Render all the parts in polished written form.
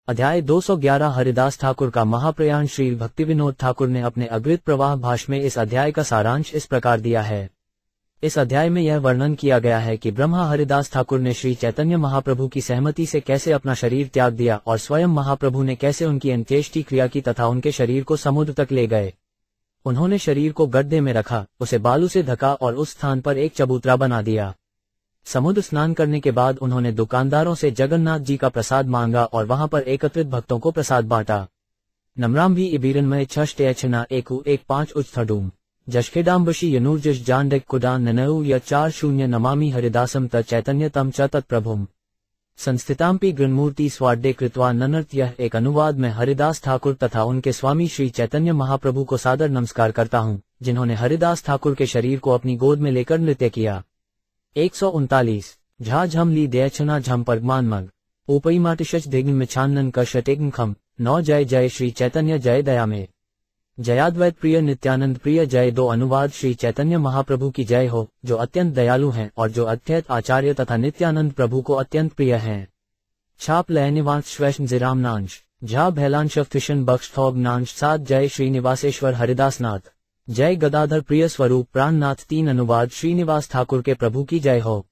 अध्याय 211 हरिदास ठाकुर का महाप्रयाण। श्री भक्तिविनोद ठाकुर ने अपने अग्रित प्रवाह भाष्य में इस अध्याय का सारांश इस प्रकार दिया है। इस अध्याय में यह वर्णन किया गया है कि ब्रह्मा हरिदास ठाकुर ने श्री चैतन्य महाप्रभु की सहमति से कैसे अपना शरीर त्याग दिया और स्वयं महाप्रभु ने कैसे उनकी अंत्येष्टि क्रिया की तथा उनके शरीर को समुद्र तक ले गए। उन्होंने शरीर को गड्ढे में रखा, उसे बालू से ढका और उस स्थान पर एक चबूतरा बना दिया। समुद्र स्नान करने के बाद उन्होंने दुकानदारों से जगन्नाथ जी का प्रसाद मांगा और वहां पर एकत्रित भक्तों को प्रसाद बांटा। नमराम भी इबीरन में छना एकु 15 उच्थडूम जशखेडाम्बशी यनूर्जश जानडेक कुडान ननऊ या 40 नमामि हरिदासम त चैतन्य तम च तत्प्रभुम संस्थिताम्पि गृणमूर्ति स्वाड्डे कृत्वा ननर्त। यह एक अनुवाद में हरिदास ठाकुर तथा उनके स्वामी श्री चैतन्य महाप्रभु को सादर नमस्कार करता हूँ, जिन्होंने हरिदास ठाकुर के शरीर को अपनी गोद में लेकर नृत्य किया। 139 झा झम ली दयछना झम परगमान मग ऊपई माटिशच दिग्न मिछानन कशटेग्न खम 9 जय जय श्री चैतन्य जय दया में जयाद्वैत प्रिय नित्यानंद प्रिय जय। 2 अनुवाद श्री चैतन्य महाप्रभु की जय हो, जो अत्यंत दयालु हैं और जो अद्वैत आचार्य तथा नित्यानंद प्रभु को अत्यंत प्रिय हैं। छाप लयनिवांश श्वैष्ण जिराम नांश झा भैलांश फिशन बख्श थौग नांश 7 जय श्रीनिवासेश्वर हरिदासनाथ जय। गदाधर प्रिय स्वरूप प्राणनाथ। 3 अनुवाद श्रीनिवास ठाकुर के प्रभु की जय हो,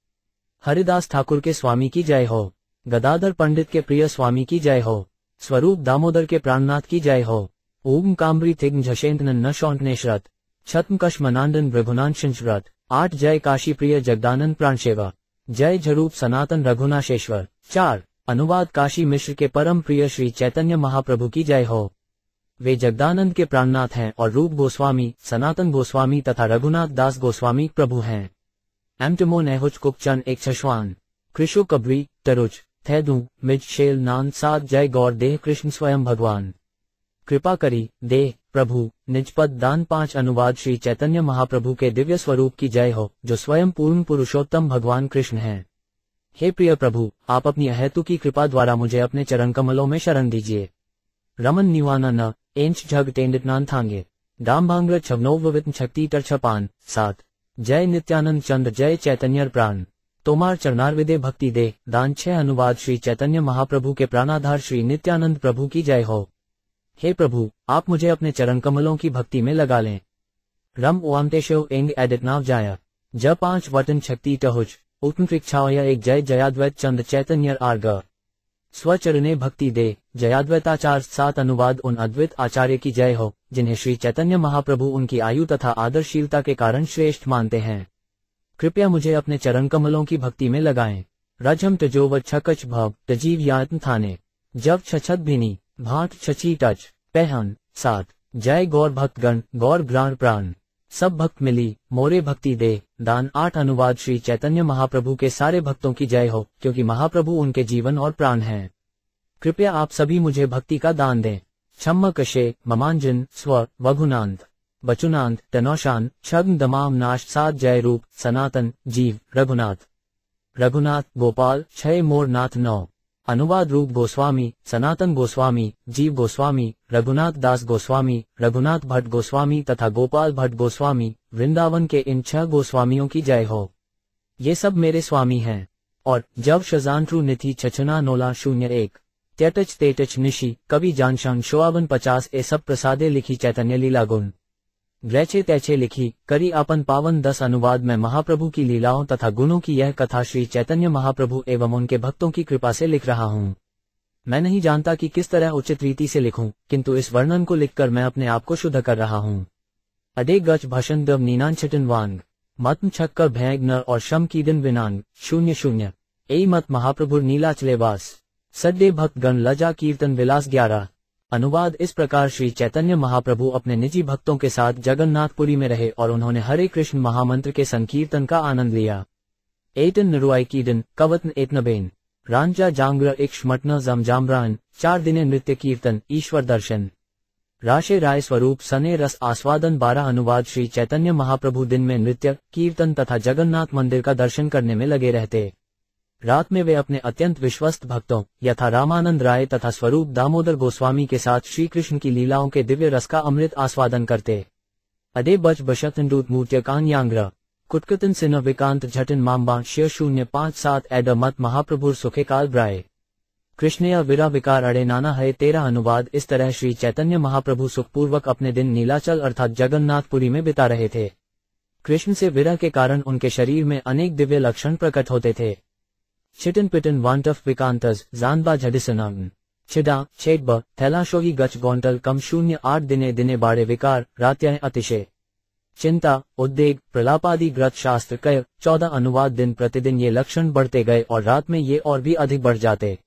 हरिदास ठाकुर के स्वामी की जय हो, गदाधर पंडित के प्रिय स्वामी की जय हो, स्वरूप दामोदर के प्राणनाथ की जय हो। ओम काम्बरी थिग्न झशेंतनन न शौंटनेश्रत छत्म कश मनांडन भृगुनांशंश्रत 8 जय काशी प्रिय जगदानंद प्राणसेवा जय। झरूप सनातन रघुनाशेश्वर। 4 अनुवाद काशी मिश्र के परम प्रिय श्री चैतन्य महाप्रभु की जय हो। वे जगदानंद के प्राणनाथ हैं और रूप गोस्वामी, सनातन गोस्वामी तथा रघुनाथ दास गोस्वामी प्रभु हैं। एमटमो नेहुच कुकचन 1 छश्वान कृषु कबरी तरुच थैदू मिज शेल नान 7 जय। गौर देह कृष्ण स्वयं भगवान कृपा करी देह प्रभु निजपद दान। 5 अनुवाद श्री चैतन्य महाप्रभु के दिव्य स्वरूप की जय हो, जो स्वयं पूर्ण पुरुषोत्तम भगवान कृष्ण हैं। हे प्रिय प्रभु, आप अपनी अहेतु की कृपा द्वारा मुझे अपने चरण कमलों में शरण दीजिए। रमन निवाना न एंच झग टेंडित नान थांगे डाम्भांग्र छवनोवित शक्ति टर्छपान 7 जय। नित्यानंद चंद्र जय चैतन्य प्राण तोमार चरणारविदे भक्ति दे दान। 6 अनुवाद श्री चैतन्य महाप्रभु के प्राणाधार श्री नित्यानंद प्रभु की जय हो। हे प्रभु, आप मुझे अपने चरण कमलों की भक्ति में लगा लें। रम ओआमतेशो एंग एडिट नाव जाया ज 5 वटन शक्ति टहुज उत्मृक्षाया 1 जय। जयाद्वैत चंद्र चैतन्य आर्ग स्वचरणे भक्ति दे जयाद्वैताचार्य। 7 अनुवाद उन अद्वैत आचार्य की जय हो, जिन्हें श्री चैतन्य महाप्रभु उनकी आयु तथा आदर्शशीलता के कारण श्रेष्ठ मानते हैं। कृपया मुझे अपने चरण कमलों की भक्ति में लगाएं। रजम तजोव छकच भव तजीव यातन थाने जब छछत भिनी भाट छची टच पहन 7 जय। गौर भक्तगण गौर ग्राण प्राण सब भक्त मिली मोरे भक्ति दे दान। 8 अनुवाद श्री चैतन्य महाप्रभु के सारे भक्तों की जय हो, क्योंकि महाप्रभु उनके जीवन और प्राण हैं। कृपया आप सभी मुझे भक्ति का दान दें। छम्म कशे ममांजन स्व वघुनांत बचुनांत तनौशान छग्न दमाम नाश 7 जय। रूप सनातन जीव रघुनाथ गोपाल 6 मोर नाथ 9 अनुवाद रूप गोस्वामी, सनातन गोस्वामी, जीव गोस्वामी, रघुनाथ दास गोस्वामी, रघुनाथ भट्ट गोस्वामी तथा गोपाल भट्ट गोस्वामी। वृंदावन के इन 6 गोस्वामियों की जय हो। ये सब मेरे स्वामी हैं। और जब शजानट्रू निथि छछना नोला 01 त्यटच तेटच निशी कवि जानशान 54 ए सब प्रसादे लिखी चैतन्य लीला गुण ग्रैचे तैचे लिखी करी आपन पावन। 10 अनुवाद में महाप्रभु की लीलाओं तथा गुणों की यह कथा श्री चैतन्य महाप्रभु एवं उनके भक्तों की कृपा से लिख रहा हूँ। मैं नहीं जानता कि किस तरह उचित रीति से लिखूं, किंतु इस वर्णन को लिखकर मैं अपने आप को शुद्ध कर रहा हूँ। अडे गच भाषण दव नीनांछटन वांग मतम छक्कर भैंग नर और शम कीदन विनांग 00 ए मत महाप्रभु नीलाचलेवास सड्डे भक्त गण लजा कीर्तन विलास 11 अनुवाद इस प्रकार श्री चैतन्य महाप्रभु अपने निजी भक्तों के साथ जगन्नाथपुरी में रहे और उन्होंने हरे कृष्ण महामंत्र के संकीर्तन का आनंद लिया। एटन नरुआई कीडन कवतन एतनबेन रांझा जांग्र इक्ष्मटन जमजामरान 4 दिने नृत्य कीर्तन ईश्वर दर्शन राशे राय स्वरूप सने रस आस्वादन। 12 अनुवाद श्री चैतन्य महाप्रभु दिन में नृत्य कीर्तन तथा जगन्नाथ मंदिर का दर्शन करने में लगे रहते। रात में वे अपने अत्यंत विश्वस्त भक्तों यथा रामानंद राय तथा स्वरूप दामोदर गोस्वामी के साथ श्री कृष्ण की लीलाओं के दिव्य रस का अमृत आस्वादन करते। अदे बच बशतंडूत मूर्त्यकान यांग्र कुटकतन सिन्ह विकांत झटन माम्बा 005 7 एड मत महाप्रभुर सुखे काल ब्राय कृष्ण या विरा विकार अड़े नाना है 13 अनुवाद। इस तरह श्री चैतन्य महाप्रभु सुखपूर्वक अपने दिन नीलाचल अर्थात जगन्नाथपुरी में बिता रहे थे। कृष्ण से विरह के कारण उनके शरीर में अनेक दिव्य लक्षण प्रकट होते थे। चिटन पिटन वांटफ विकांतस जानबा झडिसनंग छिडा छेदब थैलाशोगी गच गौंटल कम 08 दिने दिने बाड़े विकार रात्याय अतिशय चिंता उद्वेग प्रलापादि ग्रथ शास्त्र कय 14 अनुवाद। दिन प्रतिदिन ये लक्षण बढ़ते गए और रात में ये और भी अधिक बढ़ जाते।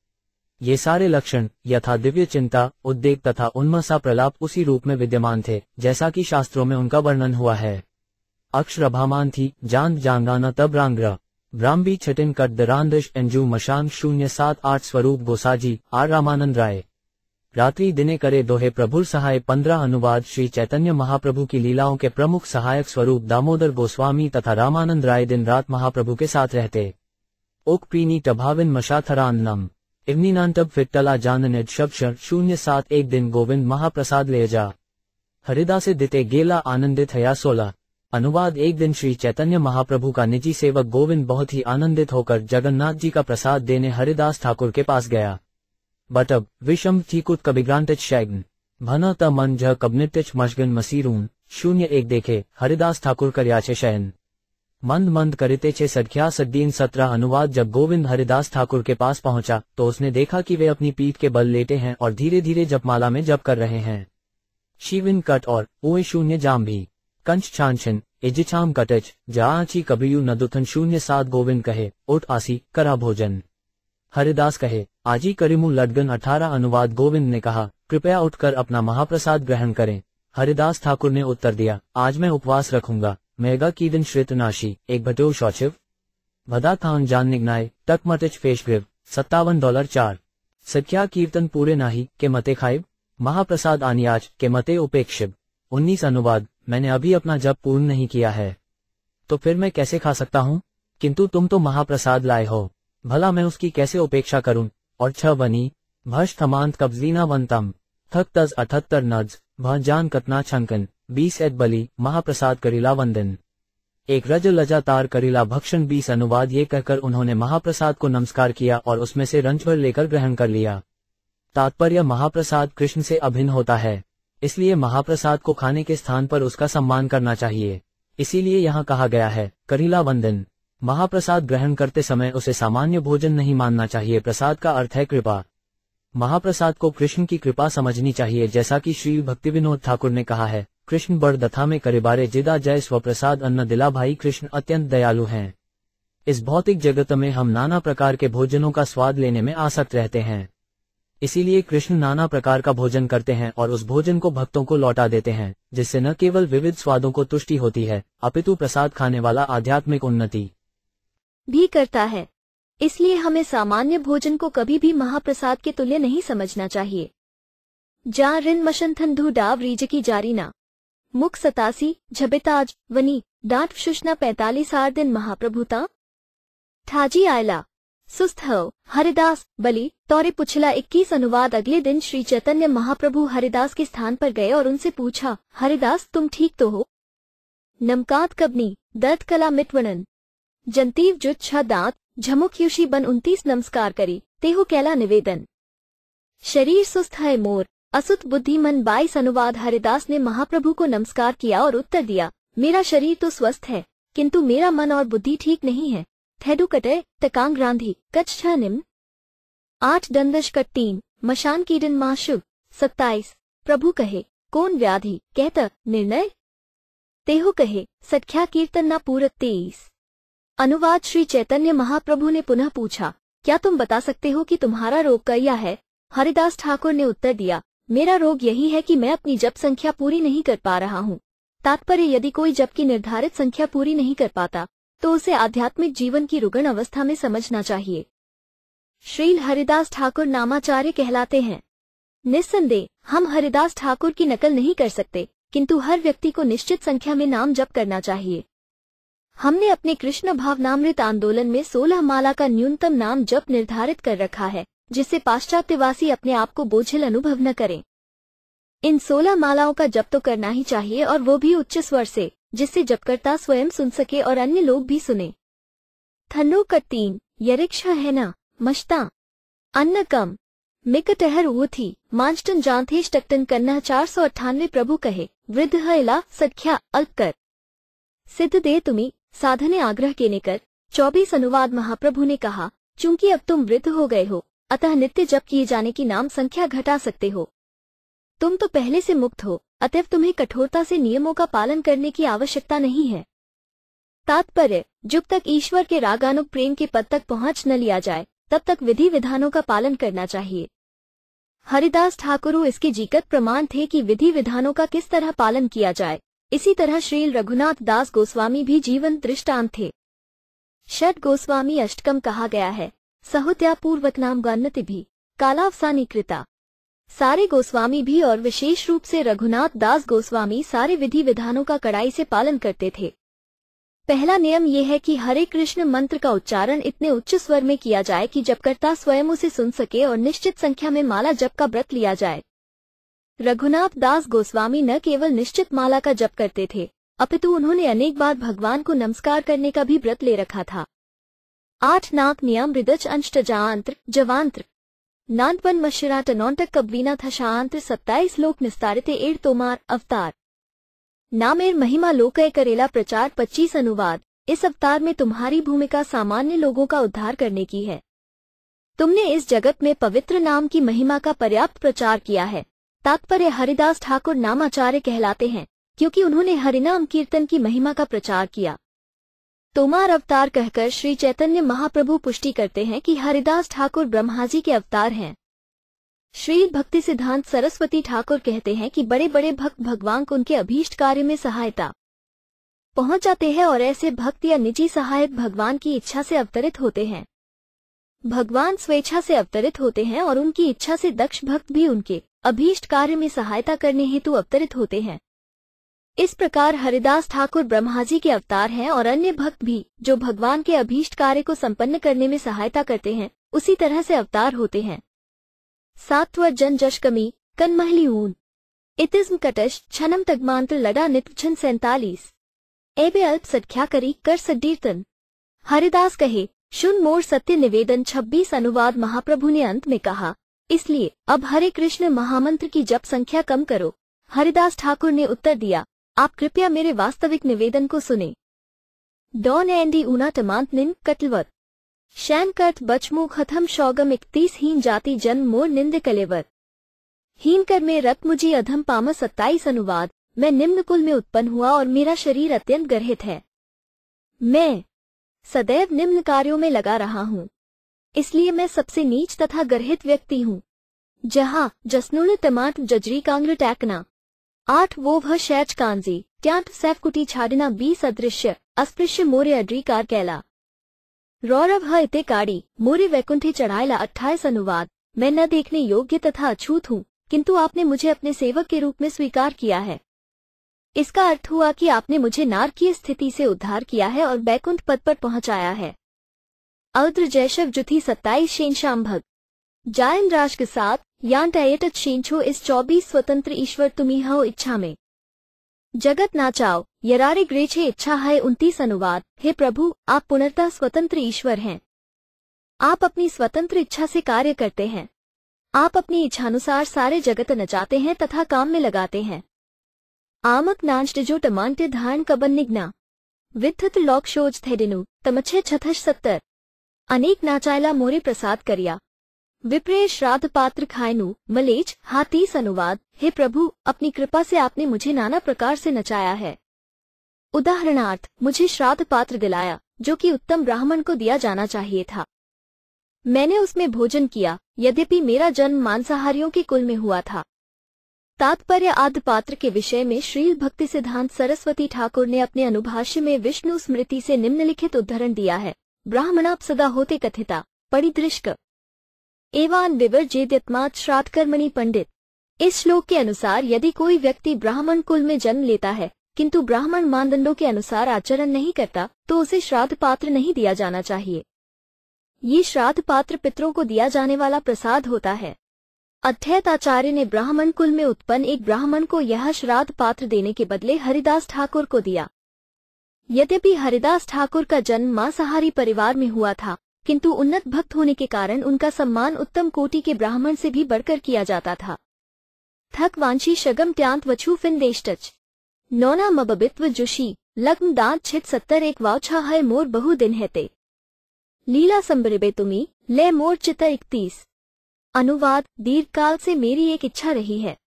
ये सारे लक्षण यथा दिव्य चिंता उद्वेग तथा उन्मसा प्रलाप उसी रूप में विद्यमान थे जैसा कि शास्त्रों में उनका वर्णन हुआ है। अक्षरभामान थी जान जांगाना तब रांग्र ब्राह्मी छटिन कट दरांदश एंजू मशांग 078 स्वरूप गोसाजी आर रामानंद राय रात्रि दिने करे दोहे प्रभुर सहाय 15 अनुवाद। श्री चैतन्य महाप्रभु की लीलाओं के प्रमुख सहायक स्वरूप दामोदर गोस्वामी तथा रामानंद राय दिन रात महाप्रभु के साथ रहते। ओक प्रीनी टभाविन मशाथरान्नम इवनीनांटब फिट्टला जाननेड शब्द 071 दिन गोविंद महाप्रसाद ले जा हरिदासे दिते गेला आनंदित हया 16 अनुवाद। एक दिन श्री चैतन्य महाप्रभु का निजी सेवक गोविंद बहुत ही आनंदित होकर जगन्नाथ जी का प्रसाद देने हरिदास ठाकुर के पास गया। बटब विषम चीकुत कबिग्रांटिच शैग्न भन त मन झ कबनिटिच मशगन मसीरून 01 देखे हरिदास ठाकुर करयाचे शयन मंद मंद करिते छे सदख्या सद्दीन 17 अनुवाद। जब गोविंद हरिदास ठाकुर के पास पहुंचा तो उसने देखा कि वे अपनी पीठ के बल लेटे हैं और धीरे धीरे जपमाला में जप कर रहे हैं। शिविन कट और ओए 0 जाम भी कंच छानछन इजिछाम कटच जाची कबियु नदुथन 07 गोविंद कहे उठ आसी करा भोजन हरिदास कहे आजी करिमु लडगन 18 अनुवाद। गोविंद ने कहा कृपया उठकर अपना महाप्रसाद ग्रहण करें। हरिदास ठाकुर ने उत्तर दिया आज मैं उपवास रखूंगा। मेगा की दिन श्रितनाशी एक भटो शौचिव भदा थान जान निगनाए टकमटिच फेशग्रिव $57 सख्या कीर्तन पूरे नाही के मते खाइब महाप्रसाद आनियाज के मते उपेक्षिब 19 अनुवाद। मैंने अभी अपना जप पूर्ण नहीं किया है तो फिर मैं कैसे खा सकता हूँ, किंतु तुम तो महाप्रसाद लाए हो, भला मैं उसकी कैसे उपेक्षा करूं। और 6 बनी भश थमांत कब्जीना वंतम थक तज 78 नज भ जान कतना छंकन 20 एद बली महाप्रसाद करीला वंदन एक रज लगातार करीला भक्षण 20 अनुवाद। ये कहकर उन्होंने महाप्रसाद को नमस्कार किया और उसमें से रंच भर लेकर ग्रहण कर लिया। तात्पर्य महाप्रसाद कृष्ण से अभिन्न होता है, इसलिए महाप्रसाद को खाने के स्थान पर उसका सम्मान करना चाहिए। इसीलिए यहाँ कहा गया है करीला वंदन। महाप्रसाद ग्रहण करते समय उसे सामान्य भोजन नहीं मानना चाहिए। प्रसाद का अर्थ है कृपा। महाप्रसाद को कृष्ण की कृपा समझनी चाहिए, जैसा कि श्री भक्तिविनोद ठाकुर ने कहा है कृष्ण बड़ दथा में करिबारे जिदा जय स्वप्रसाद अन्न दिला भाई। कृष्ण अत्यंत दयालु हैं। इस भौतिक जगत में हम नाना प्रकार के भोजनों का स्वाद लेने में आसक्त रहते हैं, इसीलिए कृष्ण नाना प्रकार का भोजन करते हैं और उस भोजन को भक्तों को लौटा देते हैं, जिससे न केवल विविध स्वादों को तुष्टि होती है अपितु प्रसाद खाने वाला आध्यात्मिक उन्नति भी करता है। इसलिए हमें सामान्य भोजन को कभी भी महाप्रसाद के तुल्य नहीं समझना चाहिए। जा रिन मशंथन धू डाव रीज की जारीना मुख 87 झबिताज वनी डांट शुष्ना 45 आर दिन महाप्रभुता ठाजी आयला सुस्त हो हरिदास बलि तौरे पुछला 21 अनुवाद। अगले दिन श्री चैतन्य महाप्रभु हरिदास के स्थान पर गए और उनसे पूछा हरिदास तुम ठीक तो हो। नमकात कबनी दर्द कला मिटवणन जंतीव जुट 6 दांत झमुक युषी बन 29 नमस्कार करी तेहु कैला निवेदन शरीर सुस्त है मोर असुत बुद्धि मन 22 अनुवाद। हरिदास ने महाप्रभु को नमस्कार किया और उत्तर दिया मेरा शरीर तो स्वस्थ है किंतु मेरा मन और बुद्धि ठीक नहीं है। थैडू कटे तकांग रांधी कच्छ 6 निम्न 8 दंदश कट 3 मशान कीडन माशुभ 27। प्रभु कहे कौन व्याधि कहता निर्णय तेहु कहे सख्या कीर्तन ना पूरत 23 अनुवाद। श्री चैतन्य महाप्रभु ने पुनः पूछा क्या तुम बता सकते हो कि तुम्हारा रोग क्या है। हरिदास ठाकुर ने उत्तर दिया मेरा रोग यही है कि मैं अपनी जप संख्या पूरी नहीं कर पा रहा हूँ। तात्पर्य यदि कोई जप की निर्धारित संख्या पूरी नहीं कर पाता तो उसे आध्यात्मिक जीवन की रुग्ण अवस्था में समझना चाहिए। श्रील हरिदास ठाकुर नामाचार्य कहलाते हैं। निस्संदेह हम हरिदास ठाकुर की नकल नहीं कर सकते, किंतु हर व्यक्ति को निश्चित संख्या में नाम जप करना चाहिए। हमने अपने कृष्ण भावनामृत आंदोलन में 16 माला का न्यूनतम नाम जप निर्धारित कर रखा है, जिससे पाश्चात्यवासी अपने आप को बोझिल अनुभव न करें। इन 16 मालाओं का जप तो करना ही चाहिए, और वो भी उच्च स्वर से, जिससे जपकर्ता स्वयं सुन सके और अन्य लोग भी सुने। थन्नो कट 3 यरिक्षा है ना मश्ता अन्न कम मिक टहर वो थी मांचटन जानथेश टकटन कन्ना 498 प्रभु कहे वृद्ध इला सख्या अल्प कर सिद्ध दे तुम्हें साधने आग्रह केने कर। 24 अनुवाद महाप्रभु ने कहा, चूंकि अब तुम वृद्ध हो गए हो, अतः नित्य जप किए जाने की नाम संख्या घटा सकते हो। तुम तो पहले से मुक्त हो, अतएव तुम्हें कठोरता से नियमों का पालन करने की आवश्यकता नहीं है। तात्पर्य, जब तक ईश्वर के रागानुग प्रेम के पद तक पहुंच न लिया जाए, तब तक विधि विधानों का पालन करना चाहिए। हरिदास ठाकुर इसके जीकत प्रमाण थे कि विधि विधानों का किस तरह पालन किया जाए। इसी तरह श्रील रघुनाथ दास गोस्वामी भी जीवन दृष्टांत थे। षट गोस्वामी अष्टकम कहा गया है, सहुत्या पूर्वक नाम गन्नति भी कालावसानी कृता। सारे गोस्वामी भी और विशेष रूप से रघुनाथ दास गोस्वामी सारे विधि विधानों का कड़ाई से पालन करते थे। पहला नियम यह है कि हरे कृष्ण मंत्र का उच्चारण इतने उच्च स्वर में किया जाए कि जपकर्ता स्वयं उसे सुन सके और निश्चित संख्या में माला जप का व्रत लिया जाए। रघुनाथ दास गोस्वामी न केवल निश्चित माला का जप करते थे, अपितु उन्होंने अनेक बार भगवान को नमस्कार करने का भी व्रत ले रखा था। 8 नाक नियम हृदच अंष्टजांत्र जवांत्र नानपन मशिराट नौटक कबवीना था शांत्र 27 लोक निस्तारित एड़ तोमार अवतार नामेर महिमा लोकय करेला प्रचार 25 अनुवाद। इस अवतार में तुम्हारी भूमिका सामान्य लोगों का उद्धार करने की है। तुमने इस जगत में पवित्र नाम की महिमा का पर्याप्त प्रचार किया है। तात्पर्य, हरिदास ठाकुर नामाचार्य कहलाते हैं क्योंकि उन्होंने हरिनाम कीर्तन की महिमा का प्रचार किया। तोमार अवतार कहकर श्री चैतन्य महाप्रभु पुष्टि करते हैं कि हरिदास ठाकुर ब्रह्माजी के अवतार हैं। श्री भक्ति सिद्धांत सरस्वती ठाकुर कहते हैं कि बड़े बड़े भक्त भगवान को उनके अभीष्ट कार्य में सहायता पहुंच जाते हैं और ऐसे भक्त या निजी सहायक भगवान की इच्छा से अवतरित होते हैं। भगवान स्वेच्छा से अवतरित होते हैं और उनकी इच्छा से दक्ष भक्त भी उनके अभीष्ट कार्य में सहायता करने हेतु अवतरित होते हैं। इस प्रकार हरिदास ठाकुर ब्रह्माजी के अवतार हैं और अन्य भक्त भी जो भगवान के अभीष्ट कार्य को संपन्न करने में सहायता करते हैं उसी तरह से अवतार होते हैं। सात्वर जन जश कमी कन महली ऊन इतिज्म कटश छनम तगमांत्र लड़ा नित्छन 47 एबे अल्प सख्या करी कर सड्डीर्तन। हरिदास कहे, शुन मोर सत्य निवेदन 26 अनुवाद महाप्रभु ने अंत में कहा, इसलिए अब हरे कृष्ण महामंत्र की जप संख्या कम करो। हरिदास ठाकुर ने उत्तर दिया, आप कृपया मेरे वास्तविक निवेदन को सुने। डॉन एंडी ऊना टमांत निन कटलवत शैन कर्त बचमुख हथम शौगम 31 हीन जाति जन्म मोर निंद कलेवर हीन कर में रत मुझी अधम पाम 27 अनुवाद। मैं निम्न कुल में उत्पन्न हुआ और मेरा शरीर अत्यंत गर्हित है। मैं सदैव निम्न कार्यों में लगा रहा हूँ, इसलिए मैं सबसे नीच तथा गर्हित व्यक्ति हूँ। जहाँ जसनुल टमाट जजरी कांग्र टैकना 8 वो वह शैच कांजी ट्यांट सैफकुटी छाड़ना 20 अदृश्य अस्पृश्य मोरे अड्रीकार कैला रौरव ह इते काड़ी मोरे वैकुंठी चढ़ायला 28 अनुवाद। मैं न देखने योग्य तथा अछूत हूँ, किंतु आपने मुझे अपने सेवक के रूप में स्वीकार किया है। इसका अर्थ हुआ कि आपने मुझे नारकीय स्थिति से उद्धार किया है और बैकुंठ पद पर पहुंचाया है। औद्र जैशव जुथी 27 शेनशाम भग जायन राज के साथ यान टयटत शेंछो इस 24 स्वतंत्र ईश्वर तुम्ही हो इच्छा में जगत नाचाओ यरारे ग्रेछे इच्छा है 29 अनुवाद। हे प्रभु, आप पुनर्तः स्वतंत्र ईश्वर हैं। आप अपनी स्वतंत्र इच्छा से कार्य करते हैं। आप अपनी इच्छानुसार सारे जगत नचाते हैं तथा काम में लगाते हैं। आमक नांच जो टमांटे धारण कबन निग्ना वित्थत लौक शोज थेडिनु तमच्छे 76 अनेक नाचायला मोरे प्रसाद करिया विप्रेय श्राद्ध पात्र खायनु मलेच हा 30 अनुवाद। हे प्रभु, अपनी कृपा से आपने मुझे नाना प्रकार से नचाया है। उदाहरणार्थ, मुझे श्राद्ध पात्र दिलाया जो कि उत्तम ब्राह्मण को दिया जाना चाहिए था। मैंने उसमें भोजन किया, यद्यपि मेरा जन्म मांसाहारियों के कुल में हुआ था। तात्पर्य, आद्य पात्र के विषय में श्रील भक्ति सिद्धांत सरस्वती ठाकुर ने अपने अनुभाष्य में विष्णु स्मृति से निम्नलिखित उद्धरण दिया है। ब्राह्मणाप सदा होते कथिता परिदृष्क एवान विवर्जेद्यत्मात् श्राद्धकर्मणि पंडित। इस श्लोक के अनुसार यदि कोई व्यक्ति ब्राह्मण कुल में जन्म लेता है किंतु ब्राह्मण मानदंडों के अनुसार आचरण नहीं करता तो उसे श्राद्ध पात्र नहीं दिया जाना चाहिए। ये श्राद्ध पात्र पितरों को दिया जाने वाला प्रसाद होता है। अद्वैत आचार्य ने ब्राह्मण कुल में उत्पन्न एक ब्राह्मण को यह श्राद्ध पात्र देने के बदले हरिदास ठाकुर को दिया। यद्यपि हरिदास ठाकुर का जन्म मांसाहारी परिवार में हुआ था, किंतु उन्नत भक्त होने के कारण उनका सम्मान उत्तम कोटि के ब्राह्मण से भी बढ़कर किया जाता था। थक वांशी शगम त्यांत वछू फिन देशटच नौना मबबित्व जुशी लग्न दांत छित 70 एक वावछा है मोर बहु दिन हेते लीला संबरिबे तुमी ले मोर चित 31। अनुवाद। दीर्घकाल से मेरी एक इच्छा रही है,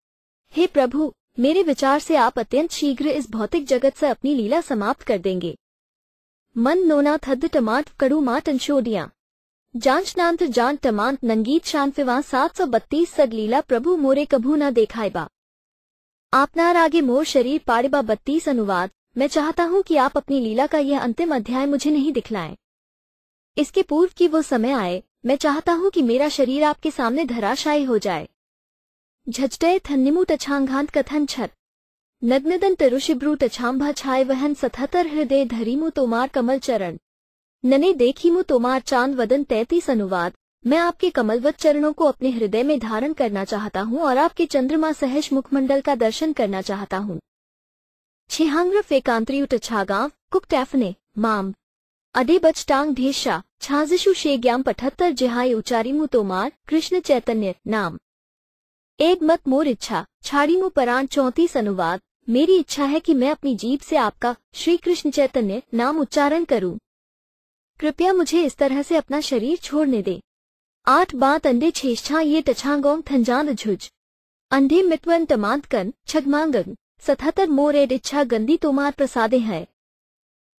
हे प्रभु, मेरे विचार से आप अत्यंत शीघ्र इस भौतिक जगत से अपनी लीला समाप्त कर देंगे। मन नोना थद टमाट कड़ू माट अंशोडिया जांचनांत जान टमांत नंगीत शांतिवा 732 सद लीला प्रभु मोरे कभू न देखाएबा आपनार आगे मोर शरीर पाड़ेबा 32। अनुवाद। मैं चाहता हूँ कि आप अपनी लीला का यह अंतिम अध्याय मुझे नहीं दिखलाएं। इसके पूर्व कि वो समय आए, मैं चाहता हूँ कि मेरा शरीर आपके सामने धराशायी हो जाए। झजडय थन्निमु टछांघांत कथन छत नग्नदन तरुषिब्रू टछांभा छाय वहन 77 हृदय धरीमु तोमार कमल चरण नने देखीमु तोमार चांद वदन 33। अनुवाद। मैं आपके कमलवत चरणों को अपने हृदय में धारण करना चाहता हूँ और आपके चंद्रमा सहज मुखमंडल का दर्शन करना चाहता हूँ। छिहांग्र फेकांत्रियु टछागांव कुक टैफने माम अडे बचटांग ढेशा छाजिशु शेग्याम 75 जिहाई उचारीमु तोमार कृष्ण चैतन्य नाम एक मत मोर इच्छा छाड़ीमु पराण 34। अनुवाद। मेरी इच्छा है कि मैं अपनी जीभ से आपका श्री कृष्ण चैतन्य नाम उच्चारण करूं। कृपया मुझे इस तरह से अपना शरीर छोड़ने दे। 8 बात अंडे छेष्ठा ये टछांगोंग थंजांद झुज अंधे मितवन टमांतकन छगमांगन 77 मोर एड इच्छा गंदी तोमार प्रसादे है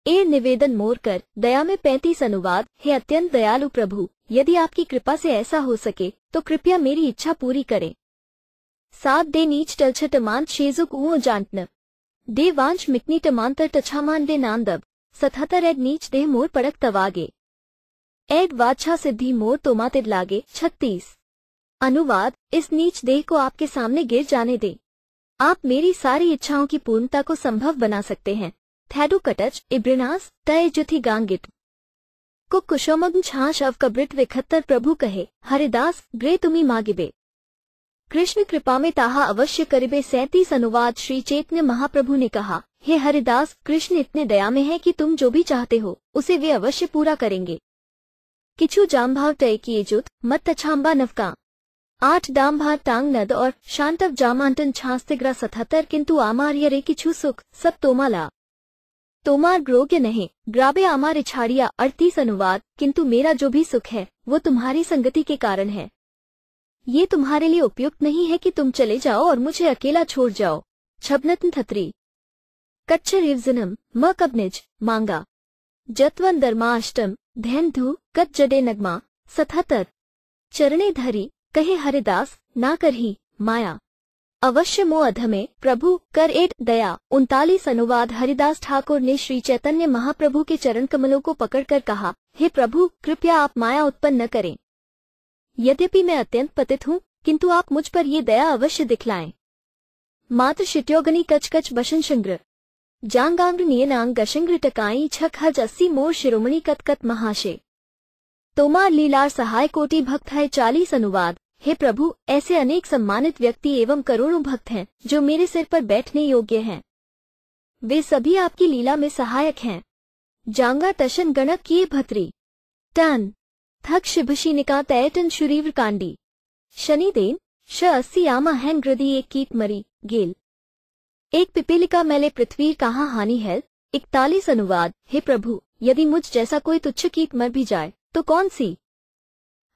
ए निवेदन मोर कर दया में 35। अनुवाद। हे अत्यंत दयालु प्रभु, यदि आपकी कृपा से ऐसा हो सके तो कृपया मेरी इच्छा पूरी करें। 7 दे नीच टलछ टमांत शेजुक ऊँ जानटन दे वांच मिकनी टमांतर टछामान दे नांदब 77 एड नीच देह मोर पड़क तवागे एड वाच्छा सिद्धि मोर तोमातिद लागे 36। अनुवाद। इस नीच देह को आपके सामने गिर जाने दे। आप मेरी सारी इच्छाओं की पूर्णता को संभव बना सकते हैं। थैडू कटच इब्रिनास तय जुथी गांगिट कुक कुशोमग्न छाछ अव कब्रिट विखत्तर प्रभु कहे हरिदास ग्रे तुमी मागिबे कृष्ण कृपा में ताहा अवश्य करिबे 37। अनुवाद। श्री चैतन्य महाप्रभु ने कहा, हे हरिदास, कृष्ण इतने दया में है कि तुम जो भी चाहते हो उसे वे अवश्य पूरा करेंगे। किछु जामभाव तय किए जुत मत तछांबा नवका 8 दामभार टांग नद और शांतव जामांटन छास्तिग्रा 77 किंतु आमार्य रे किछु सुख सब तोमाला तोमार ग्रोग्य नहीं ग्राबे आमार छाड़िया 38। अनुवाद। किंतु मेरा जो भी सुख है वो तुम्हारी संगति के कारण है। ये तुम्हारे लिए उपयुक्त नहीं है कि तुम चले जाओ और मुझे अकेला छोड़ जाओ। छबनतन थत्री कच्छ रिवजनम म कबनिज मांगा जतवन दर्मा अष्टम धैन धू कत जडे नगमा 77 चरणे धरी कहे हरिदास ना करही माया अवश्य मो अधमे प्रभु कर एड दया 39। अनुवाद। हरिदास ठाकुर ने श्री चैतन्य महाप्रभु के चरण कमलों को पकड़कर कहा, हे प्रभु, कृपया आप माया उत्पन्न न करें। यद्यपि मैं अत्यंत पतित हूँ किंतु आप मुझ पर ये दया अवश्य दिखलाएं। मात्र शिट्योगनी कचकच बशनशंग्र जांगांग्र नियनांग गशंग्र टकाई छक हज 80 मोर शिरोमणि कतकत महाशे तोमार लीलार सहाय कोटि भक्त है 40। अनुवाद। हे प्रभु, ऐसे अनेक सम्मानित व्यक्ति एवं करोड़ों भक्त हैं जो मेरे सिर पर बैठने योग्य हैं। वे सभी आपकी लीला में सहायक हैं। जांगा टशन गणक किए भत्री टन थक शिभशिनिका तयटन शुरीव्र कांडी शनिदेन श 80 आमा हैन ग्रदी एक कीट मरी गेल एक पिपीलिका मैले पृथ्वी कहाँ हानि है 41। अनुवाद। हे प्रभु, यदि मुझ जैसा कोई तुच्छ कीट मर भी जाए तो कौन सी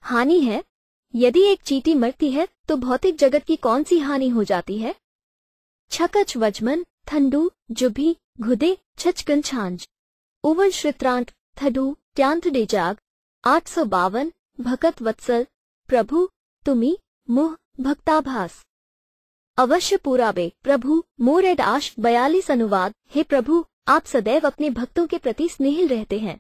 हानि है? यदि एक चींटी मरती है तो भौतिक जगत की कौन सी हानि हो जाती है? छकच वजमन थंडू जुभी घुदे छचकन छांज उवन श्रित्रांट थडू ट्यांत डेजाग 852 भकत वत्सल प्रभु तुमी मुह भक्ताभास अवश्य पूराबे प्रभु मोर एड आश 42। अनुवाद। हे प्रभु, आप सदैव अपने भक्तों के प्रति स्नेहिल रहते हैं।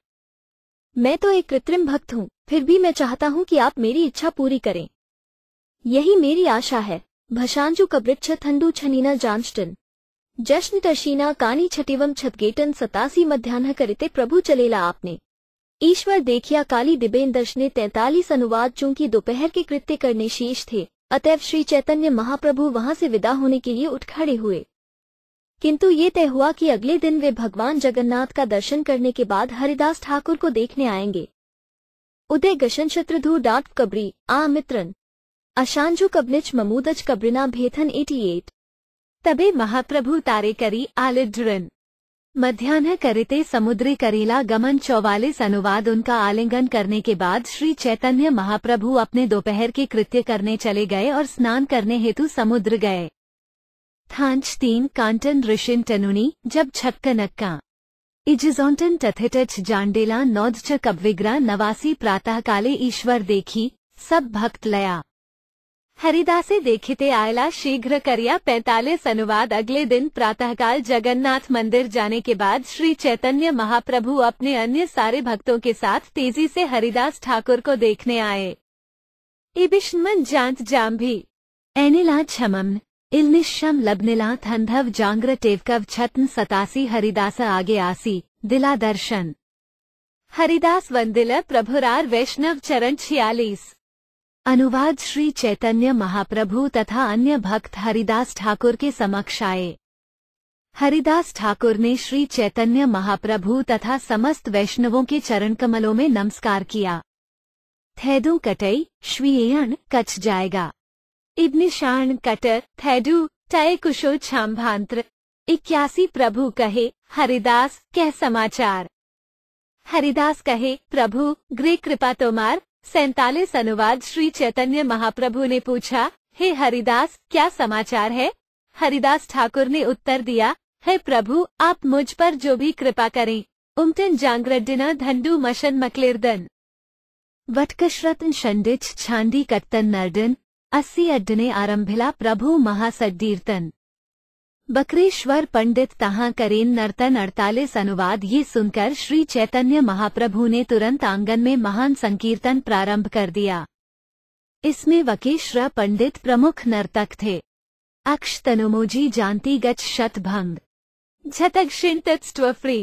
मैं तो एक कृत्रिम भक्त हूँ, फिर भी मैं चाहता हूँ कि आप मेरी इच्छा पूरी करें। यही मेरी आशा है। भशांजु कब्रिच्छ थंडू छनीना जानस्टन जश्न टशीना कानी छटिवम छतगेटन 87 मध्यान्ह करिते प्रभु चलेला आपने ईश्वर देखिया काली दिबेन दर्शने 43। अनुवाद। चूंकि दोपहर के कृत्य करने शेष थे, अतएव श्री चैतन्य महाप्रभु वहां से विदा होने के लिए उठ खड़े हुए। किंतु ये तय हुआ कि अगले दिन वे भगवान जगन्नाथ का दर्शन करने के बाद हरिदास ठाकुर को देखने आएंगे। उदय गशन शत्रुधु डाट कब्री आमित्रन अशांजु कबनिच ममूदज कब्रिना भेथन 88। तबे महाप्रभु तारे करी आलिड्रन मध्यान्ह करिते समुद्री करीला गमन 44। अनुवाद। उनका आलिंगन करने के बाद श्री चैतन्य महाप्रभु अपने दोपहर के कृत्य करने चले गए और स्नान करने हेतु समुद्र गए। थांच 3 कांटन ऋषिन टनुनी जब छक्क नक्का इजिजोंटन टथिटच जांडेला नौदच कब्विग्रा 89। प्रातः काले ईश्वर देखी सब भक्त लया हरिदासे देखिते आयला शीघ्र करिया 45। अनुवाद। अगले दिन प्रातःकाल जगन्नाथ मंदिर जाने के बाद श्री चैतन्य महाप्रभु अपने अन्य सारे भक्तों के साथ तेजी से हरिदास ठाकुर को देखने आए। इबिश्मन जांत जाम्भी एनिला छमम इलनिशम लबनिला थंधव जांग्र टेवकव छत्न 87। हरिदास आगे आसी दिला दर्शन हरिदास वंदिल प्रभुरार वैष्णव चरण 46। अनुवाद। श्री चैतन्य महाप्रभु तथा अन्य भक्त हरिदास ठाकुर के समक्ष आए। हरिदास ठाकुर ने श्री चैतन्य महाप्रभु तथा समस्त वैष्णवों के चरण कमलों में नमस्कार किया। थैदू कटई श्वीयण कच जाएगा इब्निशान कटर थैडू तय कुशो छाम्भांत्र 81। प्रभु कहे हरिदास कह समाचार हरिदास कहे प्रभु गृह कृपा तोमार 47। अनुवाद। श्री चैतन्य महाप्रभु ने पूछा हे हरिदास क्या समाचार है। हरिदास ठाकुर ने उत्तर दिया हे प्रभु आप मुझ पर जो भी कृपा करें। उमटन जांग्रडिना धंडू मशन मकलिर्दन वटकशरतन शंडिच छांडी कट्टन नर्डन 80। अड्डने आरंभिला प्रभु महासड्डीर्तन बकरेश्वर पंडित तहाँ करेन नर्तन 48। अनुवाद। ये सुनकर श्री चैतन्य महाप्रभु ने तुरंत आंगन में महान संकीर्तन प्रारंभ कर दिया। इसमें वकेश्वर पंडित प्रमुख नर्तक थे। अक्ष तनुमोजी जानती गच शतभंग झतक शिंतत्स्ट्वफ्री